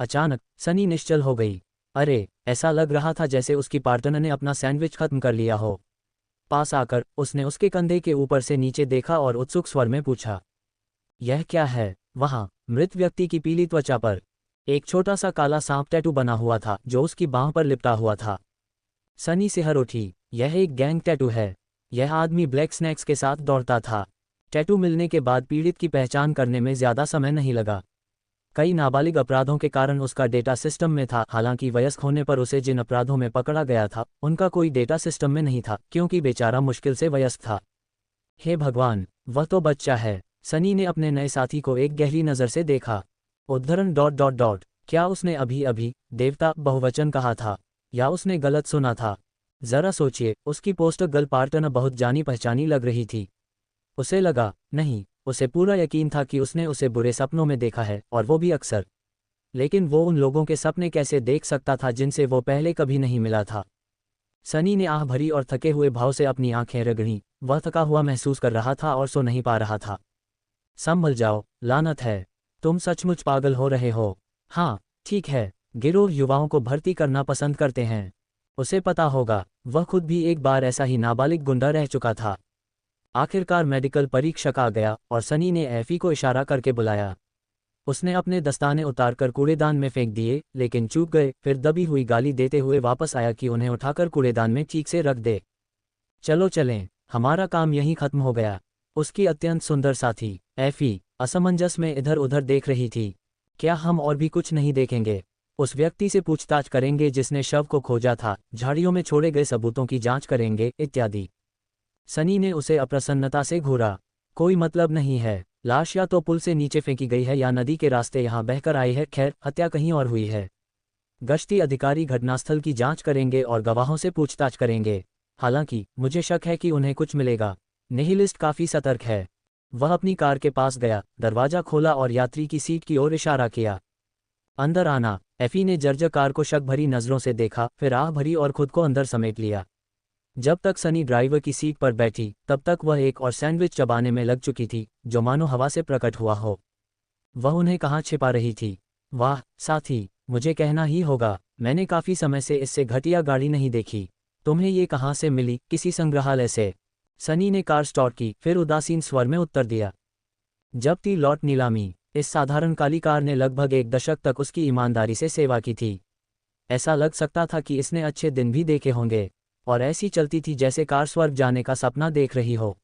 अचानक सनी निश्चल हो गई। अरे, ऐसा लग रहा था जैसे उसकी पार्टनर ने अपना सैंडविच खत्म कर लिया हो। पास आकर उसने उसके कंधे के ऊपर से नीचे देखा और उत्सुक स्वर में पूछा, यह क्या है? वहां मृत व्यक्ति की पीली त्वचा पर एक छोटा सा काला सांप टैटू बना हुआ था जो उसकी बांह पर लिपटा हुआ था। सनी सिहर उठी। यह एक गैंग टैटू है। यह आदमी ब्लैक स्नैक्स के साथ दौड़ता था। टैटू मिलने के बाद पीड़ित की पहचान करने में ज्यादा समय नहीं लगा। कई नाबालिग अपराधों के कारण उसका डेटा सिस्टम में था, हालांकि वयस्क होने पर उसे जिन अपराधों में पकड़ा गया था उनका कोई डेटा सिस्टम में नहीं था, क्योंकि बेचारा मुश्किल से वयस्क था। हे भगवान, वह तो बच्चा है। सनी ने अपने नए साथी को एक गहरी नज़र से देखा। उद्धरण ... क्या उसने अभी अभी देवता बहुवचन कहा था, या उसने गलत सुना था? जरा सोचिए, उसकी पोस्टर गर्ल पार्टनर बहुत जानी पहचानी लग रही थी। उसे लगा, नहीं, उसे पूरा यकीन था कि उसने उसे बुरे सपनों में देखा है, और वो भी अक्सर। लेकिन वो उन लोगों के सपने कैसे देख सकता था जिनसे वो पहले कभी नहीं मिला था? सनी ने आह भरी और थके हुए भाव से अपनी आंखें रगड़ी। वह थका हुआ महसूस कर रहा था और सो नहीं पा रहा था। संभल जाओ, लानत है, तुम सचमुच पागल हो रहे हो। हाँ, ठीक है, गिरोह युवाओं को भर्ती करना पसंद करते हैं। उसे पता होगा, वह खुद भी एक बार ऐसा ही नाबालिग गुंडा रह चुका था। आखिरकार मेडिकल परीक्षक आ गया और सनी ने एफी को इशारा करके बुलाया। उसने अपने दस्ताने उतारकर कूड़ेदान में फेंक दिए, लेकिन चूक गए, फिर दबी हुई गाली देते हुए वापस आया कि उन्हें उठाकर कूड़ेदान में ठीक से रख दे। चलो चलें, हमारा काम यहीं खत्म हो गया। उसकी अत्यंत सुंदर साथी एफी असमंजस में इधर उधर देख रही थी। क्या हम और भी कुछ नहीं देखेंगे? उस व्यक्ति से पूछताछ करेंगे जिसने शव को खोजा था, झाड़ियों में छोड़े गए सबूतों की जांच करेंगे, इत्यादि। सनी ने उसे अप्रसन्नता से घूरा। कोई मतलब नहीं है, लाश या तो पुल से नीचे फेंकी गई है या नदी के रास्ते यहाँ बहकर आई है। खैर, हत्या कहीं और हुई है। गश्ती अधिकारी घटनास्थल की जांच करेंगे और गवाहों से पूछताछ करेंगे। हालांकि मुझे शक है कि उन्हें कुछ मिलेगा। निहिलिस्ट काफी सतर्क है। वह अपनी कार के पास गया, दरवाजा खोला और यात्री की सीट की ओर इशारा किया। अंदर आना। एफी ने जर्जर कार को शक भरी नजरों से देखा, फिर आह भरी और खुद को अंदर समेट लिया। जब तक सनी ड्राइवर की सीट पर बैठी तब तक वह एक और सैंडविच चबाने में लग चुकी थी, जो मानो हवा से प्रकट हुआ हो। वह उन्हें कहाँ छिपा रही थी? वाह साथी, मुझे कहना ही होगा, मैंने काफी समय से इससे घटिया गाड़ी नहीं देखी। तुम्हें ये कहाँ से मिली? किसी संग्रहालय से? सनी ने कार स्टार्ट की, फिर उदासीन स्वर में उत्तर दिया। जब थी लॉट नीलामी। इस साधारण काली कार ने लगभग 1 दशक तक उसकी ईमानदारी से सेवा की थी। ऐसा लग सकता था कि इसने अच्छे दिन भी देखे होंगे, और ऐसी चलती थी जैसे कार स्वर्ग जाने का सपना देख रही हो।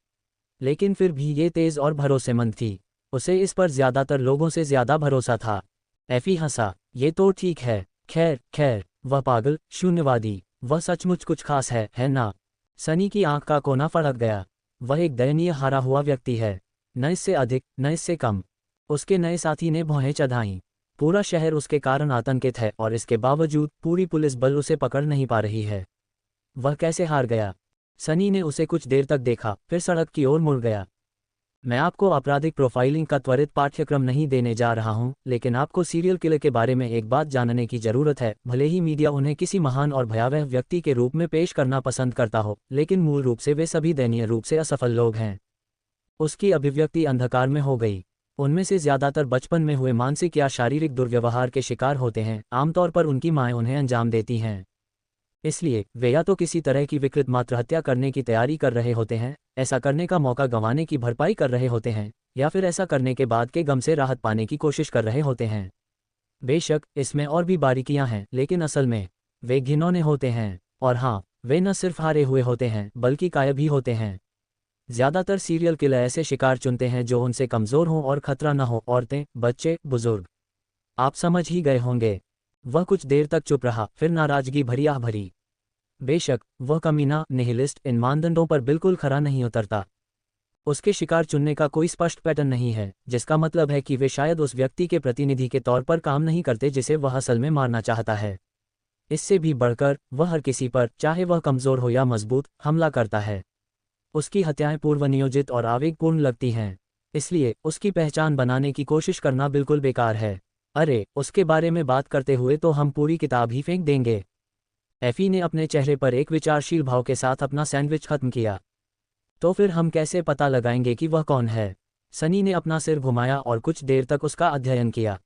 लेकिन फिर भी ये तेज और भरोसेमंद थी। उसे इस पर ज्यादातर लोगों से ज्यादा भरोसा था। एफी हंसा। ये तो ठीक है। खैर खैर, वह पागल, शून्यवादी, वह सचमुच कुछ खास है ना? सनी की आंख का कोना फड़क गया। वह एक दयनीय हारा हुआ व्यक्ति है। न इससे अधिक, न इससे कम। उसके नए साथी ने भौहें चढ़ाईं। पूरा शहर उसके कारण आतंकित है और इसके बावजूद पूरी पुलिस बल उसे पकड़ नहीं पा रही है। वह कैसे हार गया? सनी ने उसे कुछ देर तक देखा, फिर सड़क की ओर मुड़ गया। मैं आपको आपराधिक प्रोफाइलिंग का त्वरित पाठ्यक्रम नहीं देने जा रहा हूं, लेकिन आपको सीरियल किलर के बारे में एक बात जानने की जरूरत है। भले ही मीडिया उन्हें किसी महान और भयावह व्यक्ति के रूप में पेश करना पसंद करता हो, लेकिन मूल रूप से वे सभी दयनीय रूप से असफल लोग हैं। उसकी अभिव्यक्ति अंधकार में हो गई। उनमें से ज्यादातर बचपन में हुए मानसिक या शारीरिक दुर्व्यवहार के शिकार होते हैं। आमतौर पर उनकी माएँ उन्हें अंजाम देती हैं। इसलिए वे या तो किसी तरह की विकृत मातृहत्या करने की तैयारी कर रहे होते हैं, ऐसा करने का मौका गंवाने की भरपाई कर रहे होते हैं, या फिर ऐसा करने के बाद के गम से राहत पाने की कोशिश कर रहे होते हैं। बेशक इसमें और भी बारीकियां हैं, लेकिन असल में वे घिनौने होते हैं। और हाँ, वे न सिर्फ हारे हुए होते हैं बल्कि कायर भी होते हैं। ज्यादातर सीरियल किलर ऐसे शिकार चुनते हैं जो उनसे कमजोर हों और खतरा न हो। औरतें, बच्चे, बुजुर्ग। आप समझ ही गए होंगे। वह कुछ देर तक चुप रहा, फिर नाराजगी भरी आह भरी। बेशक वह कमीना निहिलिस्ट इन मानदंडों पर बिल्कुल खरा नहीं उतरता। उसके शिकार चुनने का कोई स्पष्ट पैटर्न नहीं है, जिसका मतलब है कि वे शायद उस व्यक्ति के प्रतिनिधि के तौर पर काम नहीं करते जिसे वह असल में मारना चाहता है। इससे भी बढ़कर, वह हर किसी पर, चाहे वह कमजोर हो या मजबूत, हमला करता है। उसकी हत्याएं पूर्व नियोजित और आवेगपूर्ण लगती हैं। इसलिए उसकी पहचान बनाने की कोशिश करना बिल्कुल बेकार है। अरे, उसके बारे में बात करते हुए तो हम पूरी किताब ही फेंक देंगे। एफी ने अपने चेहरे पर एक विचारशील भाव के साथ अपना सैंडविच खत्म किया। तो फिर हम कैसे पता लगाएंगे कि वह कौन है? सनी ने अपना सिर घुमाया और कुछ देर तक उसका अध्ययन किया।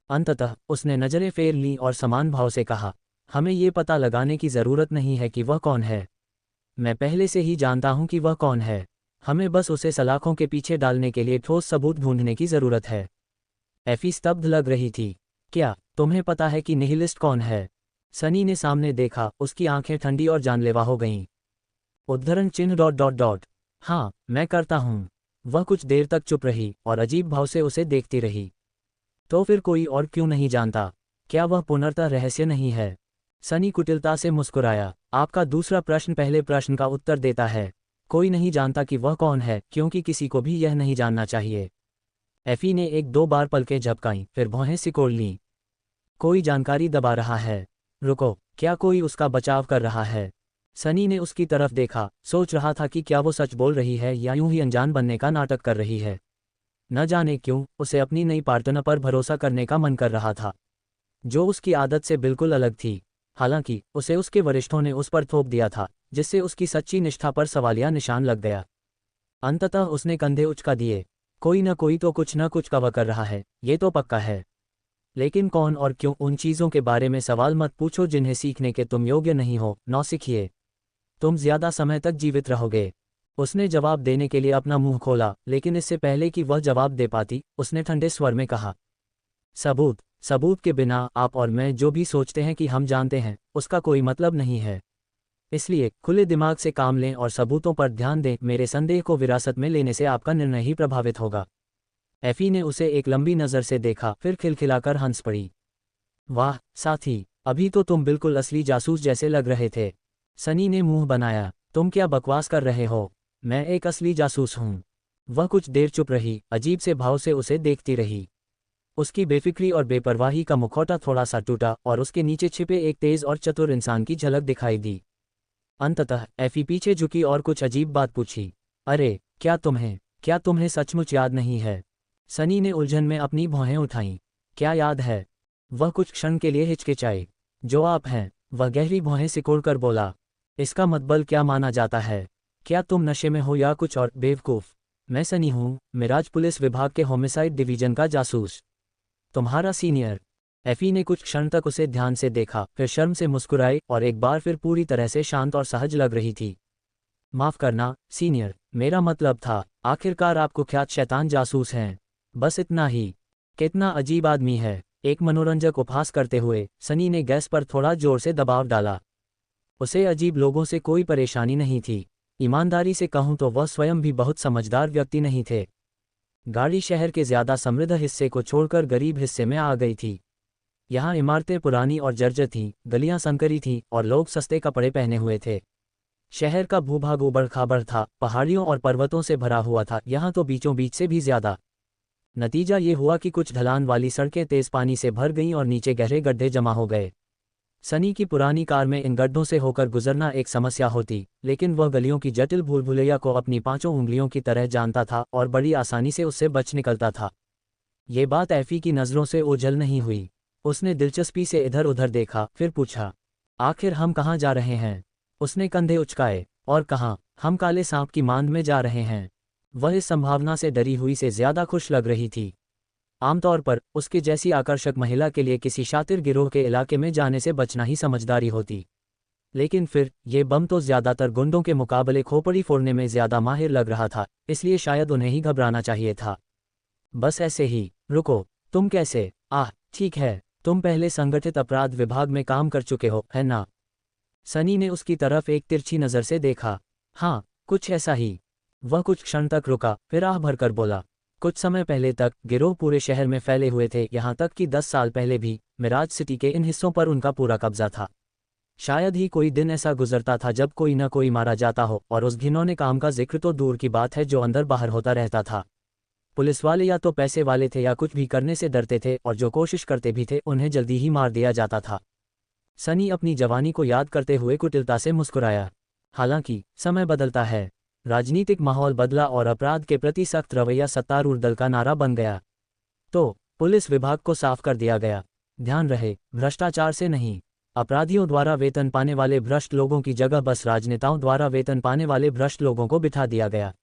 अंततः उसने नजरें फेर लीं और समान भाव से कहा, हमें ये पता लगाने की जरूरत नहीं है कि वह कौन है। मैं पहले से ही जानता हूं कि वह कौन है। हमें बस उसे सलाखों के पीछे डालने के लिए ठोस सबूत ढूंढने की जरूरत है। एफी स्तब्ध लग रही थी। क्या तुम्हें पता है कि निहिलिस्ट कौन है? सनी ने सामने देखा, उसकी आंखें ठंडी और जानलेवा हो गईं। उद्धरण चिन्ह ... हाँ, मैं करता हूँ। वह कुछ देर तक चुप रही और अजीब भाव से उसे देखती रही। तो फिर कोई और क्यों नहीं जानता? क्या वह पुनर्तः रहस्य नहीं है? सनी कुटिलता से मुस्कुराया। आपका दूसरा प्रश्न पहले प्रश्न का उत्तर देता है। कोई नहीं जानता कि वह कौन है, क्योंकि किसी को भी यह नहीं जानना चाहिए। एफी ने 1-2 बार पलकें झपकाईं, फिर भौहें सिकोड़ लीं। कोई जानकारी दबा रहा है। रुको, क्या कोई उसका बचाव कर रहा है? सनी ने उसकी तरफ देखा, सोच रहा था कि क्या वो सच बोल रही है या यूं ही अनजान बनने का नाटक कर रही है। न जाने क्यों, उसे अपनी नई पार्टनर पर भरोसा करने का मन कर रहा था, जो उसकी आदत से बिल्कुल अलग थी। हालांकि उसे उसके वरिष्ठों ने उस पर थोप दिया था, जिससे उसकी सच्ची निष्ठा पर सवालिया निशान लग गया। अंततः उसने कंधे उचका दिए। कोई न कोई तो कुछ न कुछ कवर कर रहा है, ये तो पक्का है। लेकिन कौन और क्यों, उन चीज़ों के बारे में सवाल मत पूछो जिन्हें सीखने के तुम योग्य नहीं हो। न सीखिए, तुम ज्यादा समय तक जीवित रहोगे। उसने जवाब देने के लिए अपना मुंह खोला, लेकिन इससे पहले कि वह जवाब दे पाती, उसने ठंडे स्वर में कहा, सबूत के बिना आप और मैं जो भी सोचते हैं कि हम जानते हैं, उसका कोई मतलब नहीं है। इसलिए खुले दिमाग से काम लें और सबूतों पर ध्यान दें। मेरे संदेह को विरासत में लेने से आपका निर्णय ही प्रभावित होगा। एफी ने उसे एक लंबी नज़र से देखा, फिर खिलखिलाकर हंस पड़ी। वाह साथी, अभी तो तुम बिल्कुल असली जासूस जैसे लग रहे थे। सनी ने मुंह बनाया। तुम क्या बकवास कर रहे हो? मैं एक असली जासूस हूँ। वह कुछ देर चुप रही, अजीब से भाव से उसे देखती रही। उसकी बेफिक्री और बेपरवाही का मुखौटा थोड़ा सा टूटा और उसके नीचे छिपे एक तेज और चतुर इंसान की झलक दिखाई दी। अंततः एफी पीछे झुकी और कुछ अजीब बात पूछी। अरे, क्या तुम्हें सचमुच याद नहीं है? सनी ने उलझन में अपनी भौहें उठाईं। क्या याद है? वह कुछ क्षण के लिए हिचकिचाई। जो आप हैं, वह गहरी भौहें सिकोड़कर बोला। इसका मतलब क्या माना जाता है? क्या तुम नशे में हो या कुछ और? बेवकूफ़, मैं सनी हूँ, मिराज पुलिस विभाग के होमिसाइड डिवीजन का जासूस, तुम्हारा सीनियर। एफी ने कुछ क्षण तक उसे ध्यान से देखा, फिर शर्म से मुस्कुराई और एक बार फिर पूरी तरह से शांत और सहज लग रही थी। माफ़ करना सीनियर, मेरा मतलब था, आखिरकार आप कुख्यात शैतान जासूस हैं, बस इतना ही। कितना अजीब आदमी है। एक मनोरंजक उपहास करते हुए सनी ने गैस पर थोड़ा जोर से दबाव डाला। उसे अजीब लोगों से कोई परेशानी नहीं थी। ईमानदारी से कहूं तो वह स्वयं भी बहुत समझदार व्यक्ति नहीं थे। गाड़ी शहर के ज़्यादा समृद्ध हिस्से को छोड़कर गरीब हिस्से में आ गई थी। यहाँ इमारतें पुरानी और जर्जर थीं, गलियां संकरी थीं और लोग सस्ते कपड़े पहने हुए थे। शहर का भूभाग उबड़-खाबड़ था, पहाड़ियों और पर्वतों से भरा हुआ था, यहाँ तो बीचों बीच से भी ज़्यादा। नतीजा ये हुआ कि कुछ ढलान वाली सड़कें तेज़ पानी से भर गईं और नीचे गहरे गड्ढे जमा हो गए। सनी की पुरानी कार में इन गड्ढों से होकर गुजरना एक समस्या होती, लेकिन वह गलियों की जटिल भूल-भुलैया को अपनी पांचों उंगलियों की तरह जानता था और बड़ी आसानी से उससे बच निकलता था। ये बात एफी की नज़रों से ओझल नहीं हुई। उसने दिलचस्पी से इधर-उधर देखा, फिर पूछा, आखिर हम कहाँ जा रहे हैं? उसने कंधे उचकाए। और कहाँ? हम काले सांप की मांद में जा रहे हैं। वह इस संभावना से डरी हुई से ज्यादा खुश लग रही थी। आमतौर पर उसके जैसी आकर्षक महिला के लिए किसी शातिर गिरोह के इलाके में जाने से बचना ही समझदारी होती। लेकिन फिर ये बम तो ज्यादातर गुंडों के मुकाबले खोपड़ी फोड़ने में ज्यादा माहिर लग रहा था, इसलिए शायद उन्हें ही घबराना चाहिए था। बस ऐसे ही। रुको, तुम कैसे? ठीक है, तुम पहले संगठित अपराध विभाग में काम कर चुके हो, है ना? सनी ने उसकी तरफ एक तिरछी नज़र से देखा। हाँ, कुछ ऐसा ही। वह कुछ क्षण तक रुका, फिर आह भरकर बोला, कुछ समय पहले तक गिरोह पूरे शहर में फैले हुए थे, यहाँ तक कि 10 साल पहले भी मिराज सिटी के इन हिस्सों पर उनका पूरा कब्जा था। शायद ही कोई दिन ऐसा गुजरता था जब कोई न कोई मारा जाता हो, और उस घिनौने काम का जिक्र तो दूर की बात है जो अंदर बाहर होता रहता था। पुलिस वाले या तो पैसे वाले थे या कुछ भी करने से डरते थे, और जो कोशिश करते भी थे उन्हें जल्दी ही मार दिया जाता था। सनी अपनी जवानी को याद करते हुए कुटिलता से मुस्कुराया। हालांकि समय बदलता है, राजनीतिक माहौल बदला और अपराध के प्रति सख्त रवैया सत्तारूढ़ दल का नारा बन गया। तो पुलिस विभाग को साफ कर दिया गया। ध्यान रहे, भ्रष्टाचार से नहीं। अपराधियों द्वारा वेतन पाने वाले भ्रष्ट लोगों की जगह बस राजनेताओं द्वारा वेतन पाने वाले भ्रष्ट लोगों को बिठा दिया गया।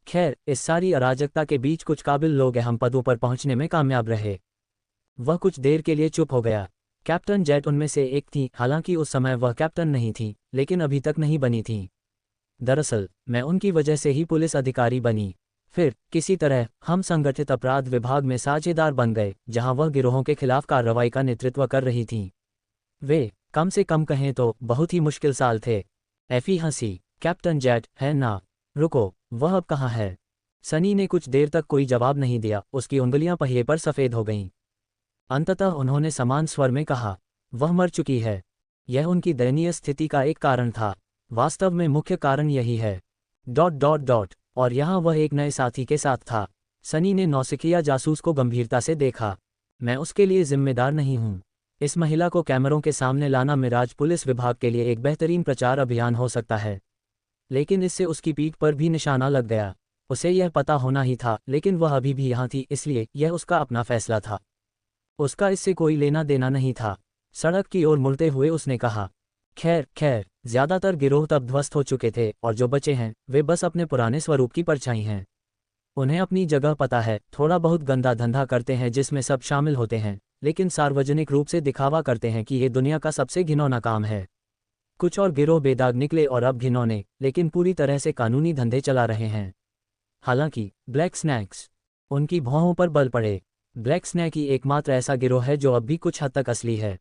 खैर, इस सारी अराजकता के बीच कुछ काबिल लोग अहम पदों पर पहुंचने में कामयाब रहे। वह कुछ देर के लिए चुप हो गया। कैप्टन जेट उनमें से एक थी। हालांकि उस समय वह कैप्टन नहीं थी, लेकिन अभी तक नहीं बनी थी। दरअसल मैं उनकी वजह से ही पुलिस अधिकारी बनी। फिर किसी तरह हम संगठित अपराध विभाग में साझेदार बन गए, जहां वह गिरोहों के खिलाफ कार्रवाई का नेतृत्व कर रही थीं। वे, कम से कम कहें तो, बहुत ही मुश्किल साल थे। एफी हंसी। कैप्टन जेट, है ना? रुको, वह अब कहाँ है? सनी ने कुछ देर तक कोई जवाब नहीं दिया। उसकी उंगलियां पहिए पर सफ़ेद हो गईं। अंततः उन्होंने समान स्वर में कहा, वह मर चुकी है। यह उनकी दयनीय स्थिति का एक कारण था। वास्तव में मुख्य कारण यही है। ... और यहाँ वह एक नए साथी के साथ था। सनी ने नौसिखिया जासूस को गंभीरता से देखा। मैं उसके लिए जिम्मेदार नहीं हूँ। इस महिला को कैमरों के सामने लाना मिराज पुलिस विभाग के लिए एक बेहतरीन प्रचार अभियान हो सकता है, लेकिन इससे उसकी पीठ पर भी निशाना लग गया। उसे यह पता होना ही था, लेकिन वह अभी भी यहाँ थी, इसलिए यह उसका अपना फैसला था। उसका इससे कोई लेना देना नहीं था। सड़क की ओर मुड़ते हुए उसने कहा, खैर, ज्यादातर गिरोह तब ध्वस्त हो चुके थे, और जो बचे हैं वे बस अपने पुराने स्वरूप की परछाई हैं। उन्हें अपनी जगह पता है, थोड़ा बहुत गंदा धंधा करते हैं जिसमें सब शामिल होते हैं, लेकिन सार्वजनिक रूप से दिखावा करते हैं कि ये दुनिया का सबसे घिनौना काम है। कुछ और गिरोह बेदाग निकले और अब घिनौने, लेकिन पूरी तरह से कानूनी धंधे चला रहे हैं। हालांकि ब्लैक स्नैक्स, उनकी भौहों पर बल पड़े, ब्लैक स्नैक ही एकमात्र ऐसा गिरोह है जो अब भी कुछ हद तक असली है।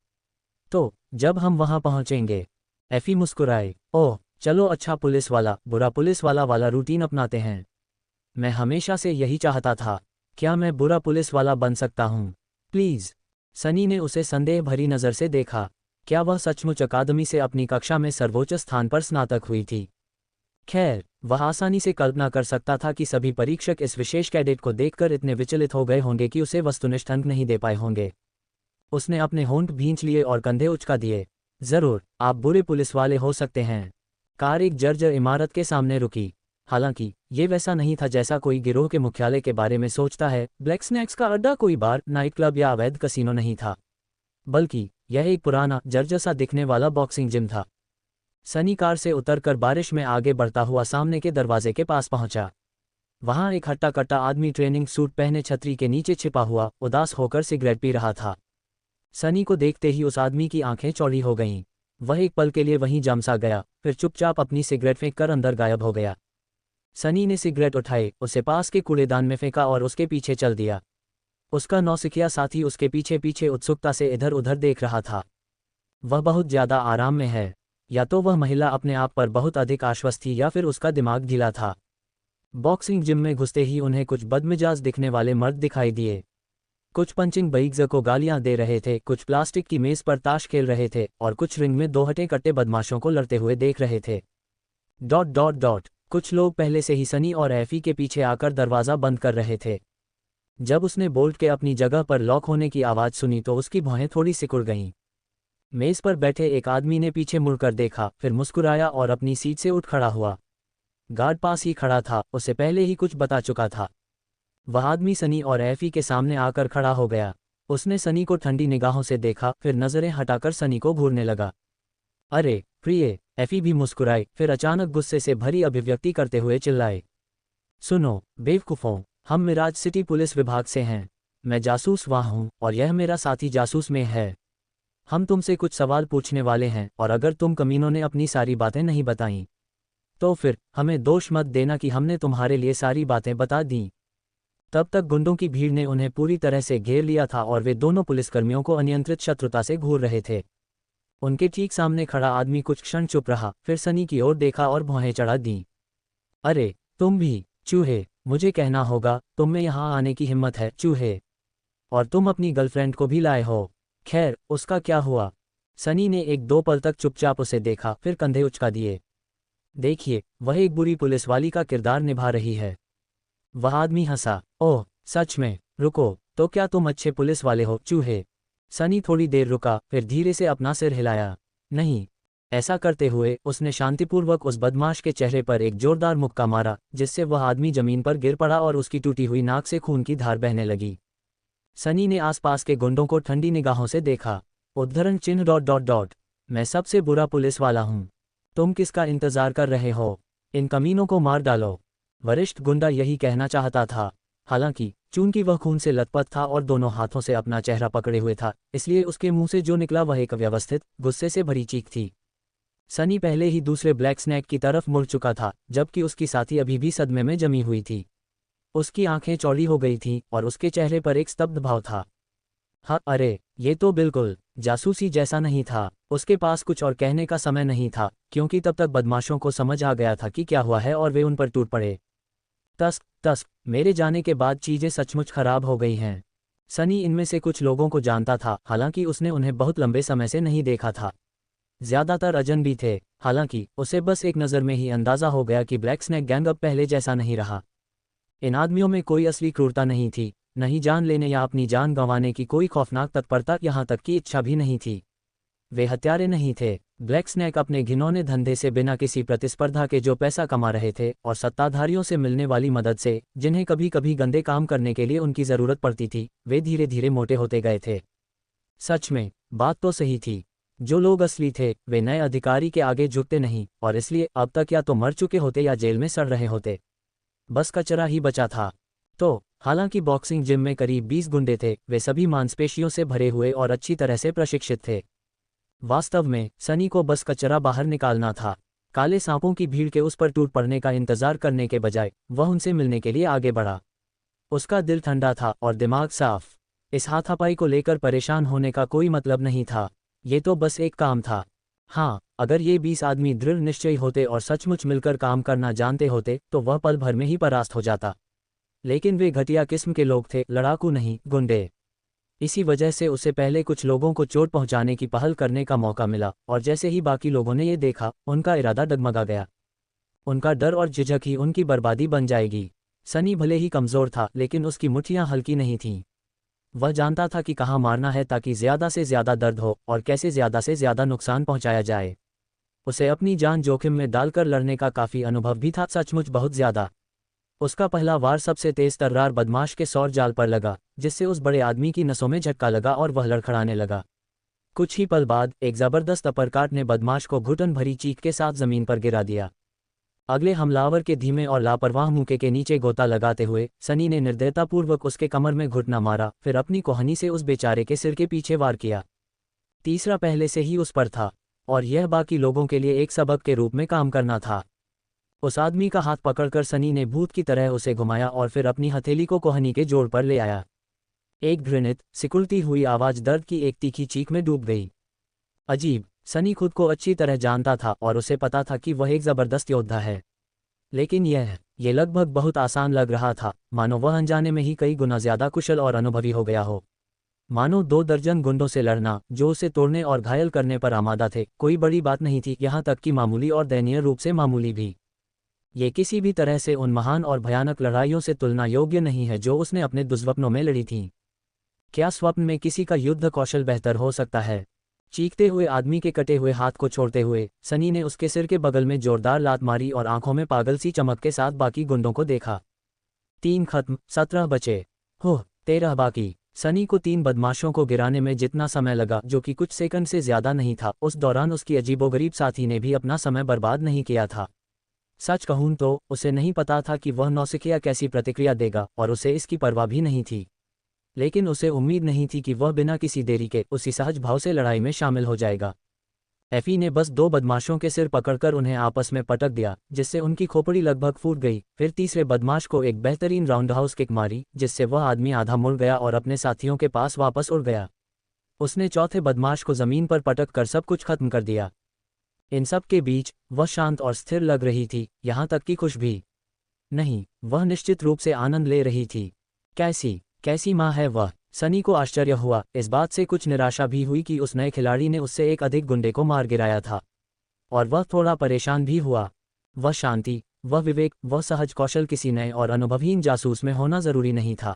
तो जब हम वहां पहुंचेंगे, एफी मुस्कुराए। ओह चलो, अच्छा पुलिस वाला बुरा पुलिस वाला वाला रूटीन अपनाते हैं। मैं हमेशा से यही चाहता था। क्या मैं बुरा पुलिस वाला बन सकता हूँ? प्लीज़। सनी ने उसे संदेह भरी नज़र से देखा। क्या वह सचमुच अकादमी से अपनी कक्षा में सर्वोच्च स्थान पर स्नातक हुई थी? खैर, वह आसानी से कल्पना कर सकता था कि सभी परीक्षक इस विशेष कैडेट को देखकर इतने विचलित हो गए होंगे कि उसे वस्तुनिष्ठ अंक नहीं दे पाए होंगे। उसने अपने होंठ भींच लिए और कंधे उचका दिए। जरूर, आप बुरे पुलिस वाले हो सकते हैं। कार एक जर्जर इमारत के सामने रुकी। हालांकि ये वैसा नहीं था जैसा कोई गिरोह के मुख्यालय के बारे में सोचता है। ब्लैक स्नैक्स का अड्डा कोई बार, नाइट क्लब या अवैध कसीनो नहीं था, बल्कि यह एक पुराना जर्जर सा दिखने वाला बॉक्सिंग जिम था। सनी कार से उतरकर बारिश में आगे बढ़ता हुआ सामने के दरवाजे के पास पहुंचा। वहां एक हट्टा कट्टा आदमी ट्रेनिंग सूट पहने छतरी के नीचे छिपा हुआ उदास होकर सिगरेट पी रहा था। सनी को देखते ही उस आदमी की आंखें चौड़ी हो गईं। वह एक पल के लिए वहीं जम सा गया, फिर चुपचाप अपनी सिगरेट फेंक कर अंदर गायब हो गया। सनी ने सिगरेट उठाई, उसे पास के कूड़ेदान में फेंका और उसके पीछे चल दिया। उसका नौसिखिया साथी उसके पीछे पीछे उत्सुकता से इधर उधर देख रहा था। वह बहुत ज्यादा आराम में है। या तो वह महिला अपने आप पर बहुत अधिक आश्वस्त थी या फिर उसका दिमाग ढीला था। बॉक्सिंग जिम में घुसते ही उन्हें कुछ बदमिजाज दिखने वाले मर्द दिखाई दिए। कुछ पंचिंग बैग्स को गालियां दे रहे थे, कुछ प्लास्टिक की मेज पर ताश खेल रहे थे और कुछ रिंग में दो हटे कट्टे बदमाशों को लड़ते हुए देख रहे थे। ... कुछ लोग पहले से ही सनी और एफी के पीछे आकर दरवाज़ा बंद कर रहे थे। जब उसने बोल्ट के अपनी जगह पर लॉक होने की आवाज़ सुनी तो उसकी भौहें थोड़ी सिकुड़ गईं। मेज़ पर बैठे एक आदमी ने पीछे मुड़कर देखा, फिर मुस्कुराया और अपनी सीट से उठ खड़ा हुआ। गार्ड पास ही खड़ा था, उसे पहले ही कुछ बता चुका था। वह आदमी सनी और एफी के सामने आकर खड़ा हो गया। उसने सनी को ठंडी निगाहों से देखा, फिर नज़रें हटाकर सनी को घूरने लगा। अरे प्रिय! एफी भी मुस्कुराई, फिर अचानक गुस्से से भरी अभिव्यक्ति करते हुए चिल्लाए। सुनो बेवकूफ़ों, हम मिराज सिटी पुलिस विभाग से हैं। मैं जासूस वहाँ हूँ और यह मेरा साथी जासूस में है। हम तुमसे कुछ सवाल पूछने वाले हैं और अगर तुम कमीनों ने अपनी सारी बातें नहीं बताईं तो फिर हमें दोष मत देना कि हमने तुम्हारे लिए सारी बातें बता दीं। तब तक गुंडों की भीड़ ने उन्हें पूरी तरह से घेर लिया था और वे दोनों पुलिसकर्मियों को अनियंत्रित शत्रुता से घूर रहे थे। उनके ठीक सामने खड़ा आदमी कुछ क्षण चुप रहा, फिर सनी की ओर देखा और भौहें चढ़ा दीं। अरे तुम भी चूहे! मुझे कहना होगा, तुम में यहाँ आने की हिम्मत है चूहे! और तुम अपनी गर्लफ्रेंड को भी लाए हो। खैर, उसका क्या हुआ? सनी ने एक दो पल तक चुपचाप उसे देखा, फिर कंधे उचका दिए। देखिए, वह एक बुरी पुलिसवाली का किरदार निभा रही है। वह आदमी हंसा। ओह सच में? रुको, तो क्या तुम अच्छे पुलिस वाले हो चूहे? सनी थोड़ी देर रुका, फिर धीरे से अपना सिर हिलाया। नहीं। ऐसा करते हुए उसने शांतिपूर्वक उस बदमाश के चेहरे पर एक जोरदार मुक्का मारा, जिससे वह आदमी जमीन पर गिर पड़ा और उसकी टूटी हुई नाक से खून की धार बहने लगी। सनी ने आसपास के गुंडों को ठंडी निगाहों से देखा। उद्धरण चिन्ह ... मैं सबसे बुरा पुलिस वाला हूँ। तुम किसका इंतजार कर रहे हो? इन कमीनों को मार डालो। वरिष्ठ गुंडा यही कहना चाहता था। हालांकि चूंकि वह खून से लथपथ था और दोनों हाथों से अपना चेहरा पकड़े हुए था, इसलिए उसके मुंह से जो निकला वह एक व्यवस्थित, गुस्से से भरी चीख थी। सनी पहले ही दूसरे ब्लैक स्नैक की तरफ मुड़ चुका था, जबकि उसकी साथी अभी भी सदमे में जमी हुई थी। उसकी आंखें चौड़ी हो गई थीं और उसके चेहरे पर एक स्तब्ध भाव था। हाँ, अरे ये तो बिल्कुल जासूसी जैसा नहीं था। उसके पास कुछ और कहने का समय नहीं था, क्योंकि तब तक बदमाशों को समझ आ गया था कि क्या हुआ है और वे उन पर टूट पड़े। तस्क, मेरे जाने के बाद चीजें सचमुच खराब हो गई हैं। सनी इनमें से कुछ लोगों को जानता था, हालांकि उसने उन्हें बहुत लंबे समय से नहीं देखा था। ज्यादातर अजनबी थे। हालांकि उसे बस एक नज़र में ही अंदाजा हो गया कि ब्लैक स्नैक गैंग अब पहले जैसा नहीं रहा। इन आदमियों में कोई असली क्रूरता नहीं थी, नहीं जान लेने या अपनी जान गंवाने की कोई खौफनाक तत्परता, यहाँ तक की इच्छा भी नहीं थी। वे हत्यारे नहीं थे। ब्लैक स्नैक अपने घिनौने धंधे से बिना किसी प्रतिस्पर्धा के जो पैसा कमा रहे थे और सत्ताधारियों से मिलने वाली मदद से, जिन्हें कभी कभी गंदे काम करने के लिए उनकी ज़रूरत पड़ती थी, वे धीरे धीरे मोटे होते गए थे। सच में, बात तो सही थी। जो लोग असली थे वे नए अधिकारी के आगे झुकते नहीं, और इसलिए अब तक या तो मर चुके होते या जेल में सड़ रहे होते। बस कचरा ही बचा था। तो हालांकि बॉक्सिंग जिम में करीब 20 गुंडे थे, वे सभी मांसपेशियों से भरे हुए और अच्छी तरह से प्रशिक्षित थे। वास्तव में सनी को बस कचरा बाहर निकालना था। काले सांपों की भीड़ के उस पर टूट पड़ने का इंतजार करने के बजाय वह उनसे मिलने के लिए आगे बढ़ा। उसका दिल ठंडा था और दिमाग साफ। इस हाथापाई को लेकर परेशान होने का कोई मतलब नहीं था। ये तो बस एक काम था। हाँ, अगर ये 20 आदमी दृढ़ निश्चयी होते और सचमुच मिलकर काम करना जानते होते तो वह पल भर में ही परास्त हो जाता। लेकिन वे घटिया किस्म के लोग थे, लड़ाकू नहीं, गुंडे। इसी वजह से उसे पहले कुछ लोगों को चोट पहुंचाने की पहल करने का मौका मिला, और जैसे ही बाकी लोगों ने ये देखा, उनका इरादा डगमगा गया। उनका डर और झिझक ही उनकी बर्बादी बन जाएगी। सनी भले ही कमज़ोर था, लेकिन उसकी मुट्ठियां हल्की नहीं थीं। वह जानता था कि कहाँ मारना है ताकि ज़्यादा से ज़्यादा दर्द हो और कैसे ज़्यादा से ज़्यादा नुकसान पहुंचाया जाए। उसे अपनी जान जोखिम में डालकर लड़ने का काफ़ी अनुभव भी था, सचमुच बहुत ज़्यादा। उसका पहला वार सबसे तेज तर्रार बदमाश के सौर जाल पर लगा, जिससे उस बड़े आदमी की नसों में झटका लगा और वह लड़खड़ाने लगा। कुछ ही पल बाद एक ज़बरदस्त अपरकाट ने बदमाश को घुटन भरी चीख के साथ ज़मीन पर गिरा दिया। अगले हमलावर के धीमे और लापरवाह मुक्के के नीचे गोता लगाते हुए सनी ने निर्दयतापूर्वक उसके कमर में घुटना मारा, फिर अपनी कोहनी से उस बेचारे के सिर के पीछे वार किया। तीसरा पहले से ही उस पर था, और यह बाकी लोगों के लिए एक सबक के रूप में काम करना था। उस आदमी का हाथ पकड़कर सनी ने भूत की तरह उसे घुमाया और फिर अपनी हथेली को कोहनी के जोड़ पर ले आया। एक घृणित, सिकुड़ती हुई आवाज़ दर्द की एक तीखी चीख में डूब गई। अजीब, सनी खुद को अच्छी तरह जानता था और उसे पता था कि वह एक ज़बरदस्त योद्धा है। लेकिन यह लगभग बहुत आसान लग रहा था, मानो वह अनजाने में ही कई गुना ज़्यादा कुशल और अनुभवी हो गया हो। मानो 2 दर्जन गुंडों से लड़ना, जो उसे तोड़ने और घायल करने पर आमादा थे, कोई बड़ी बात नहीं थी, यहाँ तक कि मामूली और दयनीय रूप से मामूली भी। ये किसी भी तरह से उन महान और भयानक लड़ाइयों से तुलना योग्य नहीं है जो उसने अपने दुष्स्वप्नों में लड़ी थीं। क्या स्वप्न में किसी का युद्ध कौशल बेहतर हो सकता है? चीखते हुए आदमी के कटे हुए हाथ को छोड़ते हुए सनी ने उसके सिर के बगल में जोरदार लात मारी और आंखों में पागल सी चमक के साथ बाकी गुंडों को देखा। 3 खत्म, 17 बचे। हो, 13 बाकी। सनी को 3 बदमाशों को गिराने में जितना समय लगा, जो कि कुछ सेकंड से ज्यादा नहीं था, उस दौरान उसकी अजीबोगरीब साथी ने भी अपना समय बर्बाद नहीं किया था। सच कहूं तो उसे नहीं पता था कि वह नौसिखिया कैसी प्रतिक्रिया देगा, और उसे इसकी परवाह भी नहीं थी। लेकिन उसे उम्मीद नहीं थी कि वह बिना किसी देरी के उसी सहज भाव से लड़ाई में शामिल हो जाएगा। एफी ने बस 2 बदमाशों के सिर पकड़कर उन्हें आपस में पटक दिया, जिससे उनकी खोपड़ी लगभग फूट गई। फिर तीसरे बदमाश को एक बेहतरीन राउंडहाउस किक मारी, जिससे वह आदमी आधा मुड़ गया और अपने साथियों के पास वापस उड़ गया। उसने चौथे बदमाश को जमीन पर पटक कर सब कुछ खत्म कर दिया। इन सब के बीच वह शांत और स्थिर लग रही थी, यहाँ तक कि खुश भी नहीं, वह निश्चित रूप से आनंद ले रही थी। कैसी माँ है वह? सनी को आश्चर्य हुआ, इस बात से कुछ निराशा भी हुई कि उस नए खिलाड़ी ने उससे एक अधिक गुंडे को मार गिराया था, और वह थोड़ा परेशान भी हुआ। वह शांति, वह विवेक, वह सहज कौशल किसी नए और अनुभवहीन जासूस में होना जरूरी नहीं था।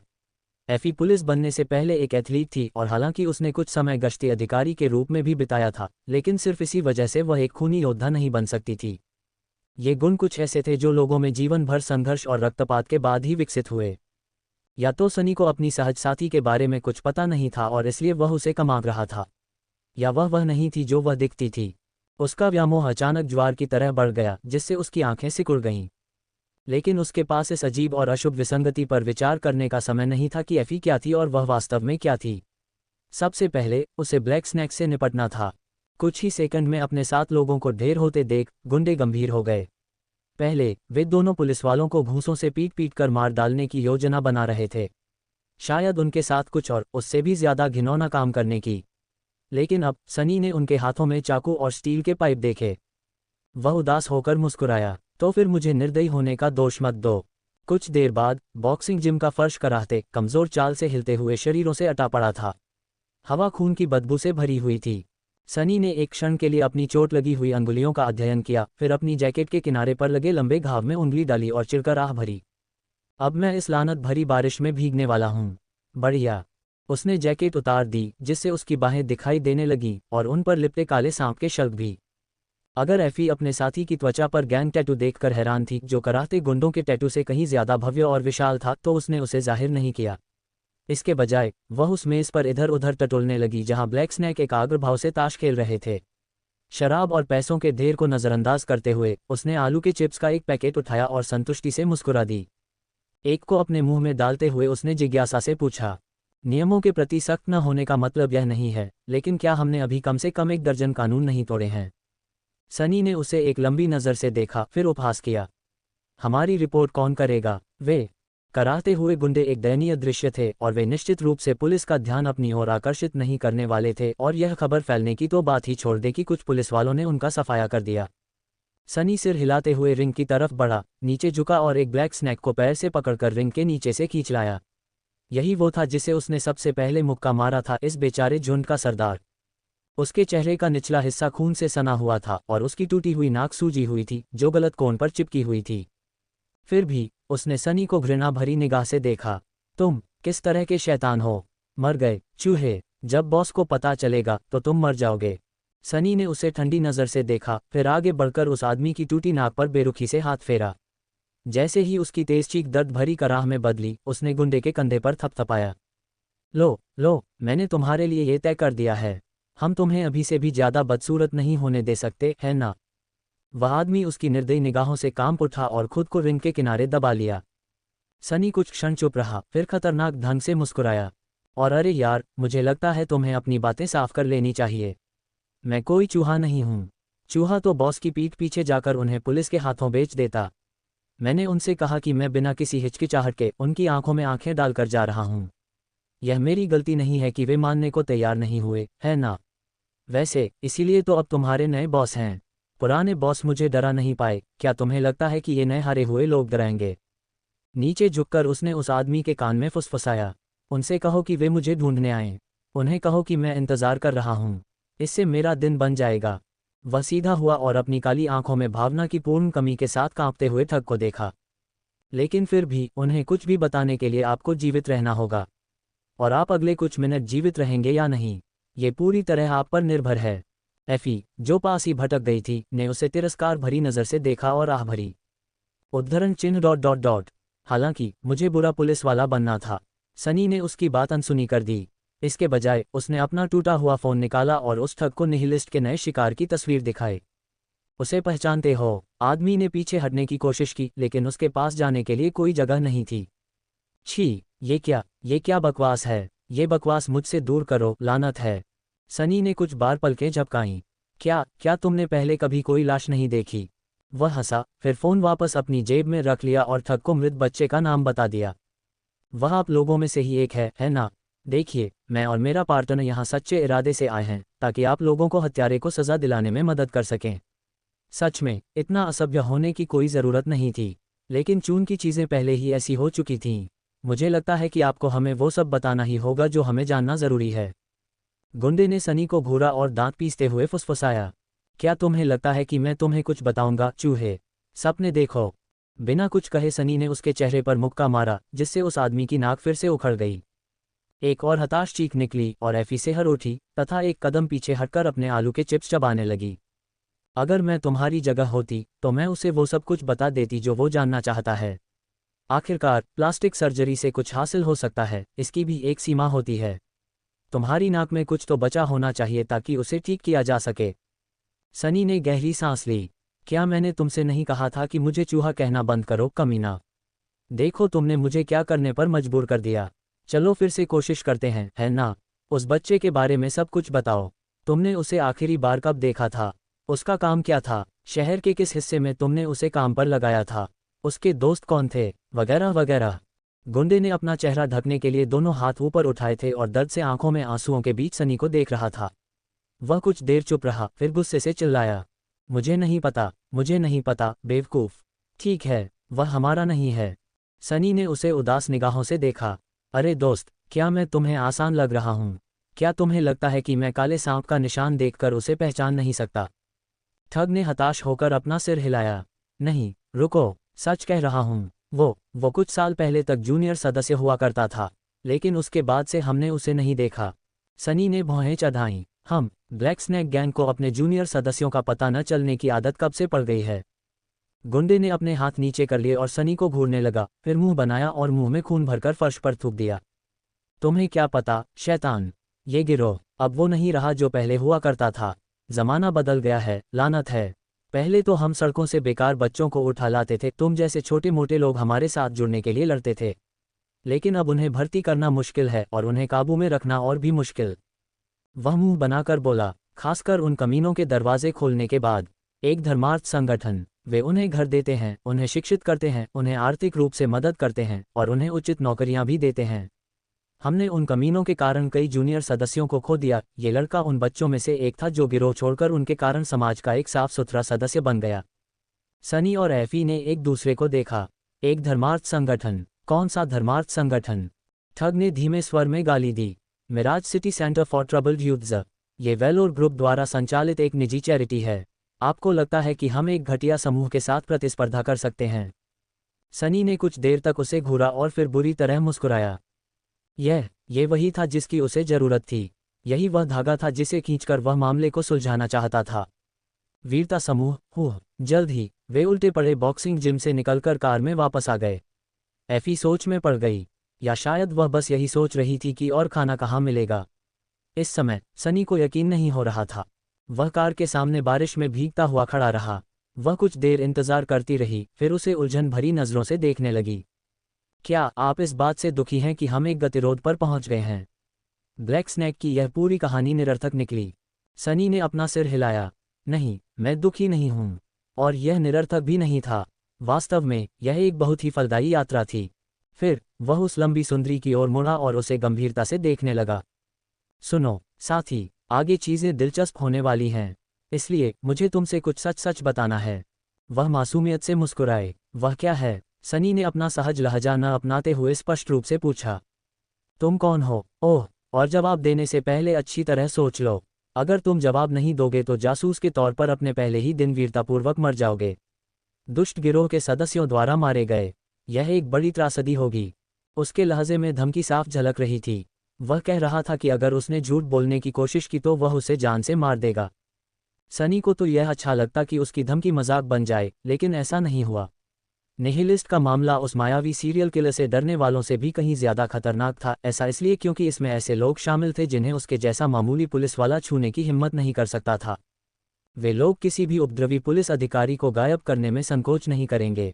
एफी पुलिस बनने से पहले एक एथलीट थी, और हालांकि उसने कुछ समय गश्ती अधिकारी के रूप में भी बिताया था, लेकिन सिर्फ इसी वजह से वह एक खूनी योद्धा नहीं बन सकती थी। ये गुण कुछ ऐसे थे जो लोगों में जीवन भर संघर्ष और रक्तपात के बाद ही विकसित हुए। या तो सनी को अपनी सहज साथी के बारे में कुछ पता नहीं था और इसलिए वह उसे कमा रहा था, या वह नहीं थी जो वह दिखती थी। उसका व्यामोह अचानक ज्वार की तरह बढ़ गया, जिससे उसकी आंखें सिकुड़ गईं। लेकिन उसके पास इस अजीब और अशुभ विसंगति पर विचार करने का समय नहीं था कि एफी क्या थी और वह वास्तव में क्या थी। सबसे पहले उसे ब्लैक स्नैक से निपटना था। कुछ ही सेकंड में अपने 7 लोगों को ढेर होते देख गुंडे गंभीर हो गए। पहले वे दोनों पुलिसवालों को घूंसों से पीट कर मार डालने की योजना बना रहे थे, शायद उनके साथ कुछ और उससे भी ज्यादा घिनौना काम करने की। लेकिन अब सनी ने उनके हाथों में चाकू और स्टील के पाइप देखे। वह उदास होकर मुस्कुराया, तो फिर मुझे निर्दयी होने का दोष मत दो। कुछ देर बाद बॉक्सिंग जिम का फर्श कराहते कमजोर चाल से हिलते हुए शरीरों से अटा पड़ा था। हवा खून की बदबू से भरी हुई थी। सनी ने एक क्षण के लिए अपनी चोट लगी हुई अंगुलियों का अध्ययन किया, फिर अपनी जैकेट के किनारे पर लगे लंबे घाव में उंगली डाली और चिढ़कर आह भरी। अब मैं इस लानत भरी बारिश में भीगने वाला हूँ। बढ़िया। उसने जैकेट उतार दी, जिससे उसकी बाहें दिखाई देने लगीं और उन पर लिपटे काले सांप के शल्क भी। अगर एफी अपने साथी की त्वचा पर गैंग टैटू देखकर हैरान थी, जो कराते गुंडों के टैटू से कहीं ज्यादा भव्य और विशाल था, तो उसने उसे जाहिर नहीं किया। इसके बजाय वह उस मेज पर इधर उधर टटोलने लगी जहां ब्लैक स्नैक एकाग्र भाव से ताश खेल रहे थे। शराब और पैसों के ढेर को नजरअंदाज करते हुए उसने आलू के चिप्स का एक पैकेट उठाया और संतुष्टि से मुस्कुरा दी। एक को अपने मुंह में डालते हुए उसने जिज्ञासा से पूछा, नियमों के प्रति सख्त न होने का मतलब यह नहीं है, लेकिन क्या हमने अभी कम से कम 1 दर्जन कानून नहीं तोड़े हैं? सनी ने उसे एक लंबी नज़र से देखा, फिर उपहास किया। हमारी रिपोर्ट कौन करेगा? वे कराहते हुए गुंडे एक दयनीय दृश्य थे और वे निश्चित रूप से पुलिस का ध्यान अपनी ओर आकर्षित नहीं करने वाले थे, और यह खबर फैलने की तो बात ही छोड़ दे कि कुछ पुलिस वालों ने उनका सफाया कर दिया। सनी सिर हिलाते हुए रिंग की तरफ बढ़ा, नीचे झुका और एक ब्लैक स्नैक को पैर से पकड़कर रिंग के नीचे से खींच लाया। यही वो था जिसे उसने सबसे पहले मुक्का मारा था, इस बेचारे झुंड का सरदार। उसके चेहरे का निचला हिस्सा खून से सना हुआ था और उसकी टूटी हुई नाक सूजी हुई थी जो गलत कोण पर चिपकी हुई थी। फिर भी उसने सनी को घृणा भरी निगाह से देखा। तुम किस तरह के शैतान हो? मर गए चूहे, जब बॉस को पता चलेगा तो तुम मर जाओगे। सनी ने उसे ठंडी नज़र से देखा, फिर आगे बढ़कर उस आदमी की टूटी नाक पर बेरुखी से हाथ फेरा। जैसे ही उसकी तेज चीख दर्द भरी कराह में बदली, उसने गुंडे के कंधे पर थपथपाया। लो लो, मैंने तुम्हारे लिए ये तय कर दिया है, हम तुम्हें अभी से भी ज़्यादा बदसूरत नहीं होने दे सकते, है ना? वह आदमी उसकी निर्दयी निगाहों से कांप उठा और खुद को रिंग के किनारे दबा लिया। सनी कुछ क्षण चुप रहा, फिर खतरनाक ढंग से मुस्कुराया। और अरे यार, मुझे लगता है तुम्हें अपनी बातें साफ कर लेनी चाहिए। मैं कोई चूहा नहीं हूँ। चूहा तो बॉस की पीठ पीछे जाकर उन्हें पुलिस के हाथों बेच देता। मैंने उनसे कहा कि मैं बिना किसी हिचकिचाहट के उनकी आंखों में आंखें डालकर जा रहा हूँ। यह मेरी गलती नहीं है कि वे मानने को तैयार नहीं हुए, है ना? वैसे इसीलिए तो अब तुम्हारे नए बॉस हैं। पुराने बॉस मुझे डरा नहीं पाए, क्या तुम्हें लगता है कि ये नए हारे हुए लोग डराएंगे? नीचे झुककर उसने उस आदमी के कान में फुसफुसाया। उनसे कहो कि वे मुझे ढूंढने आएं। उन्हें कहो कि मैं इंतजार कर रहा हूँ। इससे मेरा दिन बन जाएगा। वह सीधा हुआ और अपनी काली आंखों में भावना की पूर्ण कमी के साथ कांपते हुए ठग को देखा। लेकिन फिर भी उन्हें कुछ भी बताने के लिए आपको जीवित रहना होगा। और आप अगले कुछ मिनट जीवित रहेंगे या नहीं, ये पूरी तरह आप पर निर्भर है। एफी, जो पास ही भटक गई थी, ने उसे तिरस्कार भरी नज़र से देखा और आह भरी। उद्धरण चिन्ह डॉट डॉट डॉट। हालांकि मुझे बुरा पुलिस वाला बनना था। सनी ने उसकी बात अनसुनी कर दी। इसके बजाय उसने अपना टूटा हुआ फ़ोन निकाला और उस ठग को निहिलिस्ट के नए शिकार की तस्वीर दिखाई। उसे पहचानते हो? आदमी ने पीछे हटने की कोशिश की, लेकिन उसके पास जाने के लिए कोई जगह नहीं थी। छी, ये क्या बकवास है? ये बकवास मुझसे दूर करो, लानत है। सनी ने कुछ बार पलकें झपकाईं। क्या तुमने पहले कभी कोई लाश नहीं देखी? वह हंसा, फिर फ़ोन वापस अपनी जेब में रख लिया और ठग को मृत बच्चे का नाम बता दिया। वह आप लोगों में से ही एक है ना? देखिए, मैं और मेरा पार्टनर यहाँ सच्चे इरादे से आए हैं ताकि आप लोगों को हत्यारे को सज़ा दिलाने में मदद कर सकें। सच में इतना असभ्य होने की कोई ज़रूरत नहीं थी, लेकिन चून की चीज़ें पहले ही ऐसी हो चुकी थीं। मुझे लगता है कि आपको हमें वो सब बताना ही होगा जो हमें जानना ज़रूरी है। गुंडे ने सनी को घूरा और दांत पीसते हुए फुसफुसाया। क्या तुम्हें लगता है कि मैं तुम्हें कुछ बताऊंगा, चूहे? सपने देखो। बिना कुछ कहे सनी ने उसके चेहरे पर मुक्का मारा, जिससे उस आदमी की नाक फिर से उखड़ गई। एक और हताश चीख निकली और एफी से हर उठी तथा एक कदम पीछे हटकर अपने आलू के चिप्स चबाने लगी। अगर मैं तुम्हारी जगह होती तो मैं उसे वो सब कुछ बता देती जो वो जानना चाहता है। आखिरकार प्लास्टिक सर्जरी से कुछ हासिल हो सकता है, इसकी भी एक सीमा होती है। तुम्हारी नाक में कुछ तो बचा होना चाहिए ताकि उसे ठीक किया जा सके। सनी ने गहरी सांस ली। क्या मैंने तुमसे नहीं कहा था कि मुझे चूहा कहना बंद करो, कमीना? देखो तुमने मुझे क्या करने पर मजबूर कर दिया। चलो फिर से कोशिश करते हैं, है ना? उस बच्चे के बारे में सब कुछ बताओ। तुमने उसे आखिरी बार कब देखा था? उसका काम क्या था? शहर के किस हिस्से में तुमने उसे काम पर लगाया था? उसके दोस्त कौन थे? वगैरह वगैरह। गुंडे ने अपना चेहरा ढकने के लिए दोनों हाथ ऊपर उठाए थे और दर्द से आंखों में आंसुओं के बीच सनी को देख रहा था। वह कुछ देर चुप रहा, फिर गुस्से से चिल्लाया, मुझे नहीं पता, बेवकूफ़। ठीक है, वह हमारा नहीं है। सनी ने उसे उदास निगाहों से देखा। अरे दोस्त, क्या मैं तुम्हें आसान लग रहा हूँ? क्या तुम्हें लगता है कि मैं काले सांप का निशान देखकर उसे पहचान नहीं सकता? ठग ने हताश होकर अपना सिर हिलाया। नहीं, रुको, सच कह रहा हूँ। वो कुछ साल पहले तक जूनियर सदस्य हुआ करता था, लेकिन उसके बाद से हमने उसे नहीं देखा। सनी ने भौहें चढ़ाईं। हम ब्लैक स्नैक गैंग को अपने जूनियर सदस्यों का पता न चलने की आदत कब से पड़ गई है? गुंडे ने अपने हाथ नीचे कर लिए और सनी को घूरने लगा, फिर मुंह बनाया और मुंह में खून भरकर फर्श पर थूक दिया। तुम्हें क्या पता, शैतान। ये गिरोह अब वो नहीं रहा जो पहले हुआ करता था। जमाना बदल गया है, लानत है। पहले तो हम सड़कों से बेकार बच्चों को उठा लाते थे, तुम जैसे छोटे मोटे लोग हमारे साथ जुड़ने के लिए लड़ते थे। लेकिन अब उन्हें भर्ती करना मुश्किल है और उन्हें काबू में रखना और भी मुश्किल। वह मुंह बनाकर बोला, खासकर उन कमीनों के दरवाजे खोलने के बाद। एक धर्मार्थ संगठन, वे उन्हें घर देते हैं, उन्हें शिक्षित करते हैं, उन्हें आर्थिक रूप से मदद करते हैं और उन्हें उचित नौकरियां भी देते हैं। हमने उन कमीनों के कारण कई जूनियर सदस्यों को खो दिया। ये लड़का उन बच्चों में से एक था जो गिरोह छोड़कर उनके कारण समाज का एक साफ सुथरा सदस्य बन गया। सनी और एफी ने एक दूसरे को देखा। एक धर्मार्थ संगठन? कौन सा धर्मार्थ संगठन? ठग ने धीमे स्वर में गाली दी। Mirage city centre for troubled youths. ये वेलोर ग्रुप द्वारा संचालित एक निजी चैरिटी है। आपको लगता है कि हम एक घटिया समूह के साथ प्रतिस्पर्धा कर सकते हैं? सनी ने कुछ देर तक उसे घूरा और फिर बुरी तरह मुस्कुराया। ये वही था जिसकी उसे जरूरत थी। यही वह धागा था जिसे खींचकर वह मामले को सुलझाना चाहता था। वीरता समूह। जल्द ही वे उल्टे पड़े बॉक्सिंग जिम से निकलकर कार में वापस आ गए। एफी सोच में पड़ गई, या शायद वह बस यही सोच रही थी कि और खाना कहाँ मिलेगा। इस समय सनी को यकीन नहीं हो रहा था। वह कार के सामने बारिश में भीगता हुआ खड़ा रहा। वह कुछ देर इंतजार करती रही, फिर उसे उलझन भरी नजरों से देखने लगी। क्या आप इस बात से दुखी हैं कि हम एक गतिरोध पर पहुंच गए हैं? ब्लैक स्नैक की यह पूरी कहानी निरर्थक निकली। सनी ने अपना सिर हिलाया। नहीं, मैं दुखी नहीं हूं। और यह निरर्थक भी नहीं था। वास्तव में यह एक बहुत ही फलदायी यात्रा थी। फिर वह उस लंबी सुंदरी की ओर मुड़ा और उसे गंभीरता से देखने लगा। सुनो साथी, आगे चीजें दिलचस्प होने वाली हैं, इसलिए मुझे तुमसे कुछ सच सच बताना है। वह मासूमियत से मुस्कुराए। वह क्या है? सनी ने अपना सहज लहजा न अपनाते हुए स्पष्ट रूप से पूछा। तुम कौन हो? ओह, और जवाब देने से पहले अच्छी तरह सोच लो। अगर तुम जवाब नहीं दोगे तो जासूस के तौर पर अपने पहले ही दिन वीरतापूर्वक मर जाओगे। दुष्ट गिरोह के सदस्यों द्वारा मारे गए। यह एक बड़ी त्रासदी होगी। उसके लहजे में धमकी साफ झलक रही थी। वह कह रहा था कि अगर उसने झूठ बोलने की कोशिश की तो वह उसे जान से मार देगा। सनी को तो यह अच्छा लगता कि उसकी धमकी मजाक बन जाए, लेकिन ऐसा नहीं हुआ। निहिलिस्ट का मामला उस मायावी सीरियल किलर से डरने वालों से भी कहीं ज्यादा खतरनाक था। ऐसा इसलिए क्योंकि इसमें ऐसे लोग शामिल थे जिन्हें उसके जैसा मामूली पुलिस वाला छूने की हिम्मत नहीं कर सकता था। वे लोग किसी भी उपद्रवी पुलिस अधिकारी को गायब करने में संकोच नहीं करेंगे।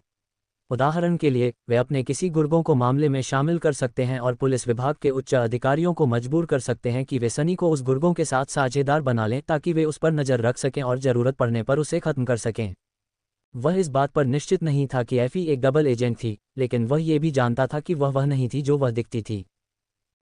उदाहरण के लिए, वे अपने किसी गुर्गों को मामले में शामिल कर सकते हैं और पुलिस विभाग के उच्च अधिकारियों को मजबूर कर सकते हैं कि वे सनी को उस गुर्गों के साथ साझेदार बना लें ताकि वे उस पर नज़र रख सकें और ज़रूरत पड़ने पर उसे खत्म कर सकें। वह इस बात पर निश्चित नहीं था कि एफी एक डबल एजेंट थी, लेकिन वह ये भी जानता था कि वह नहीं थी जो वह दिखती थी।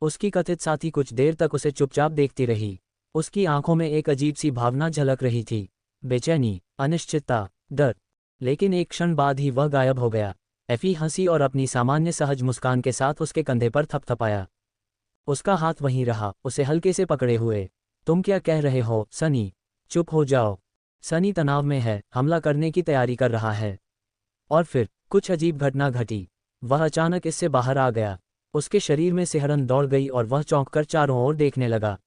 उसकी कथित साथी कुछ देर तक उसे चुपचाप देखती रही। उसकी आंखों में एक अजीब सी भावना झलक रही थी, बेचैनी, अनिश्चितता, डर। लेकिन एक क्षण बाद ही वह गायब हो गया। एफी हंसी और अपनी सामान्य सहज मुस्कान के साथ उसके कंधे पर थपथपाया। उसका हाथ वहीं रहा, उसे हल्के से पकड़े हुए। तुम क्या कह रहे हो सनी? चुप हो जाओ। सनी तनाव में है, हमला करने की तैयारी कर रहा है। और फिर कुछ अजीब घटना घटी। वह अचानक इससे बाहर आ गया। उसके शरीर में सिहरन दौड़ गई और वह चौंककर चारों ओर देखने लगा।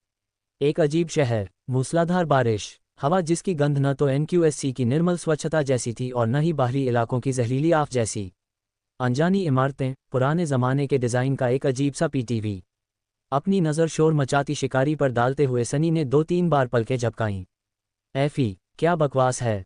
एक अजीब शहर, मूसलाधार बारिश, हवा जिसकी गंध न तो एनक्यूएससी की निर्मल स्वच्छता जैसी थी और न ही बाहरी इलाकों की जहरीली आफ जैसी। अनजानी इमारतें, पुराने जमाने के डिज़ाइन का एक अजीब सा पीटीवी। अपनी नज़र शोर मचाती शिकारी पर डालते हुए सनी ने 2-3 बार पलकें झपकाईं। एफी, क्या बकवास है।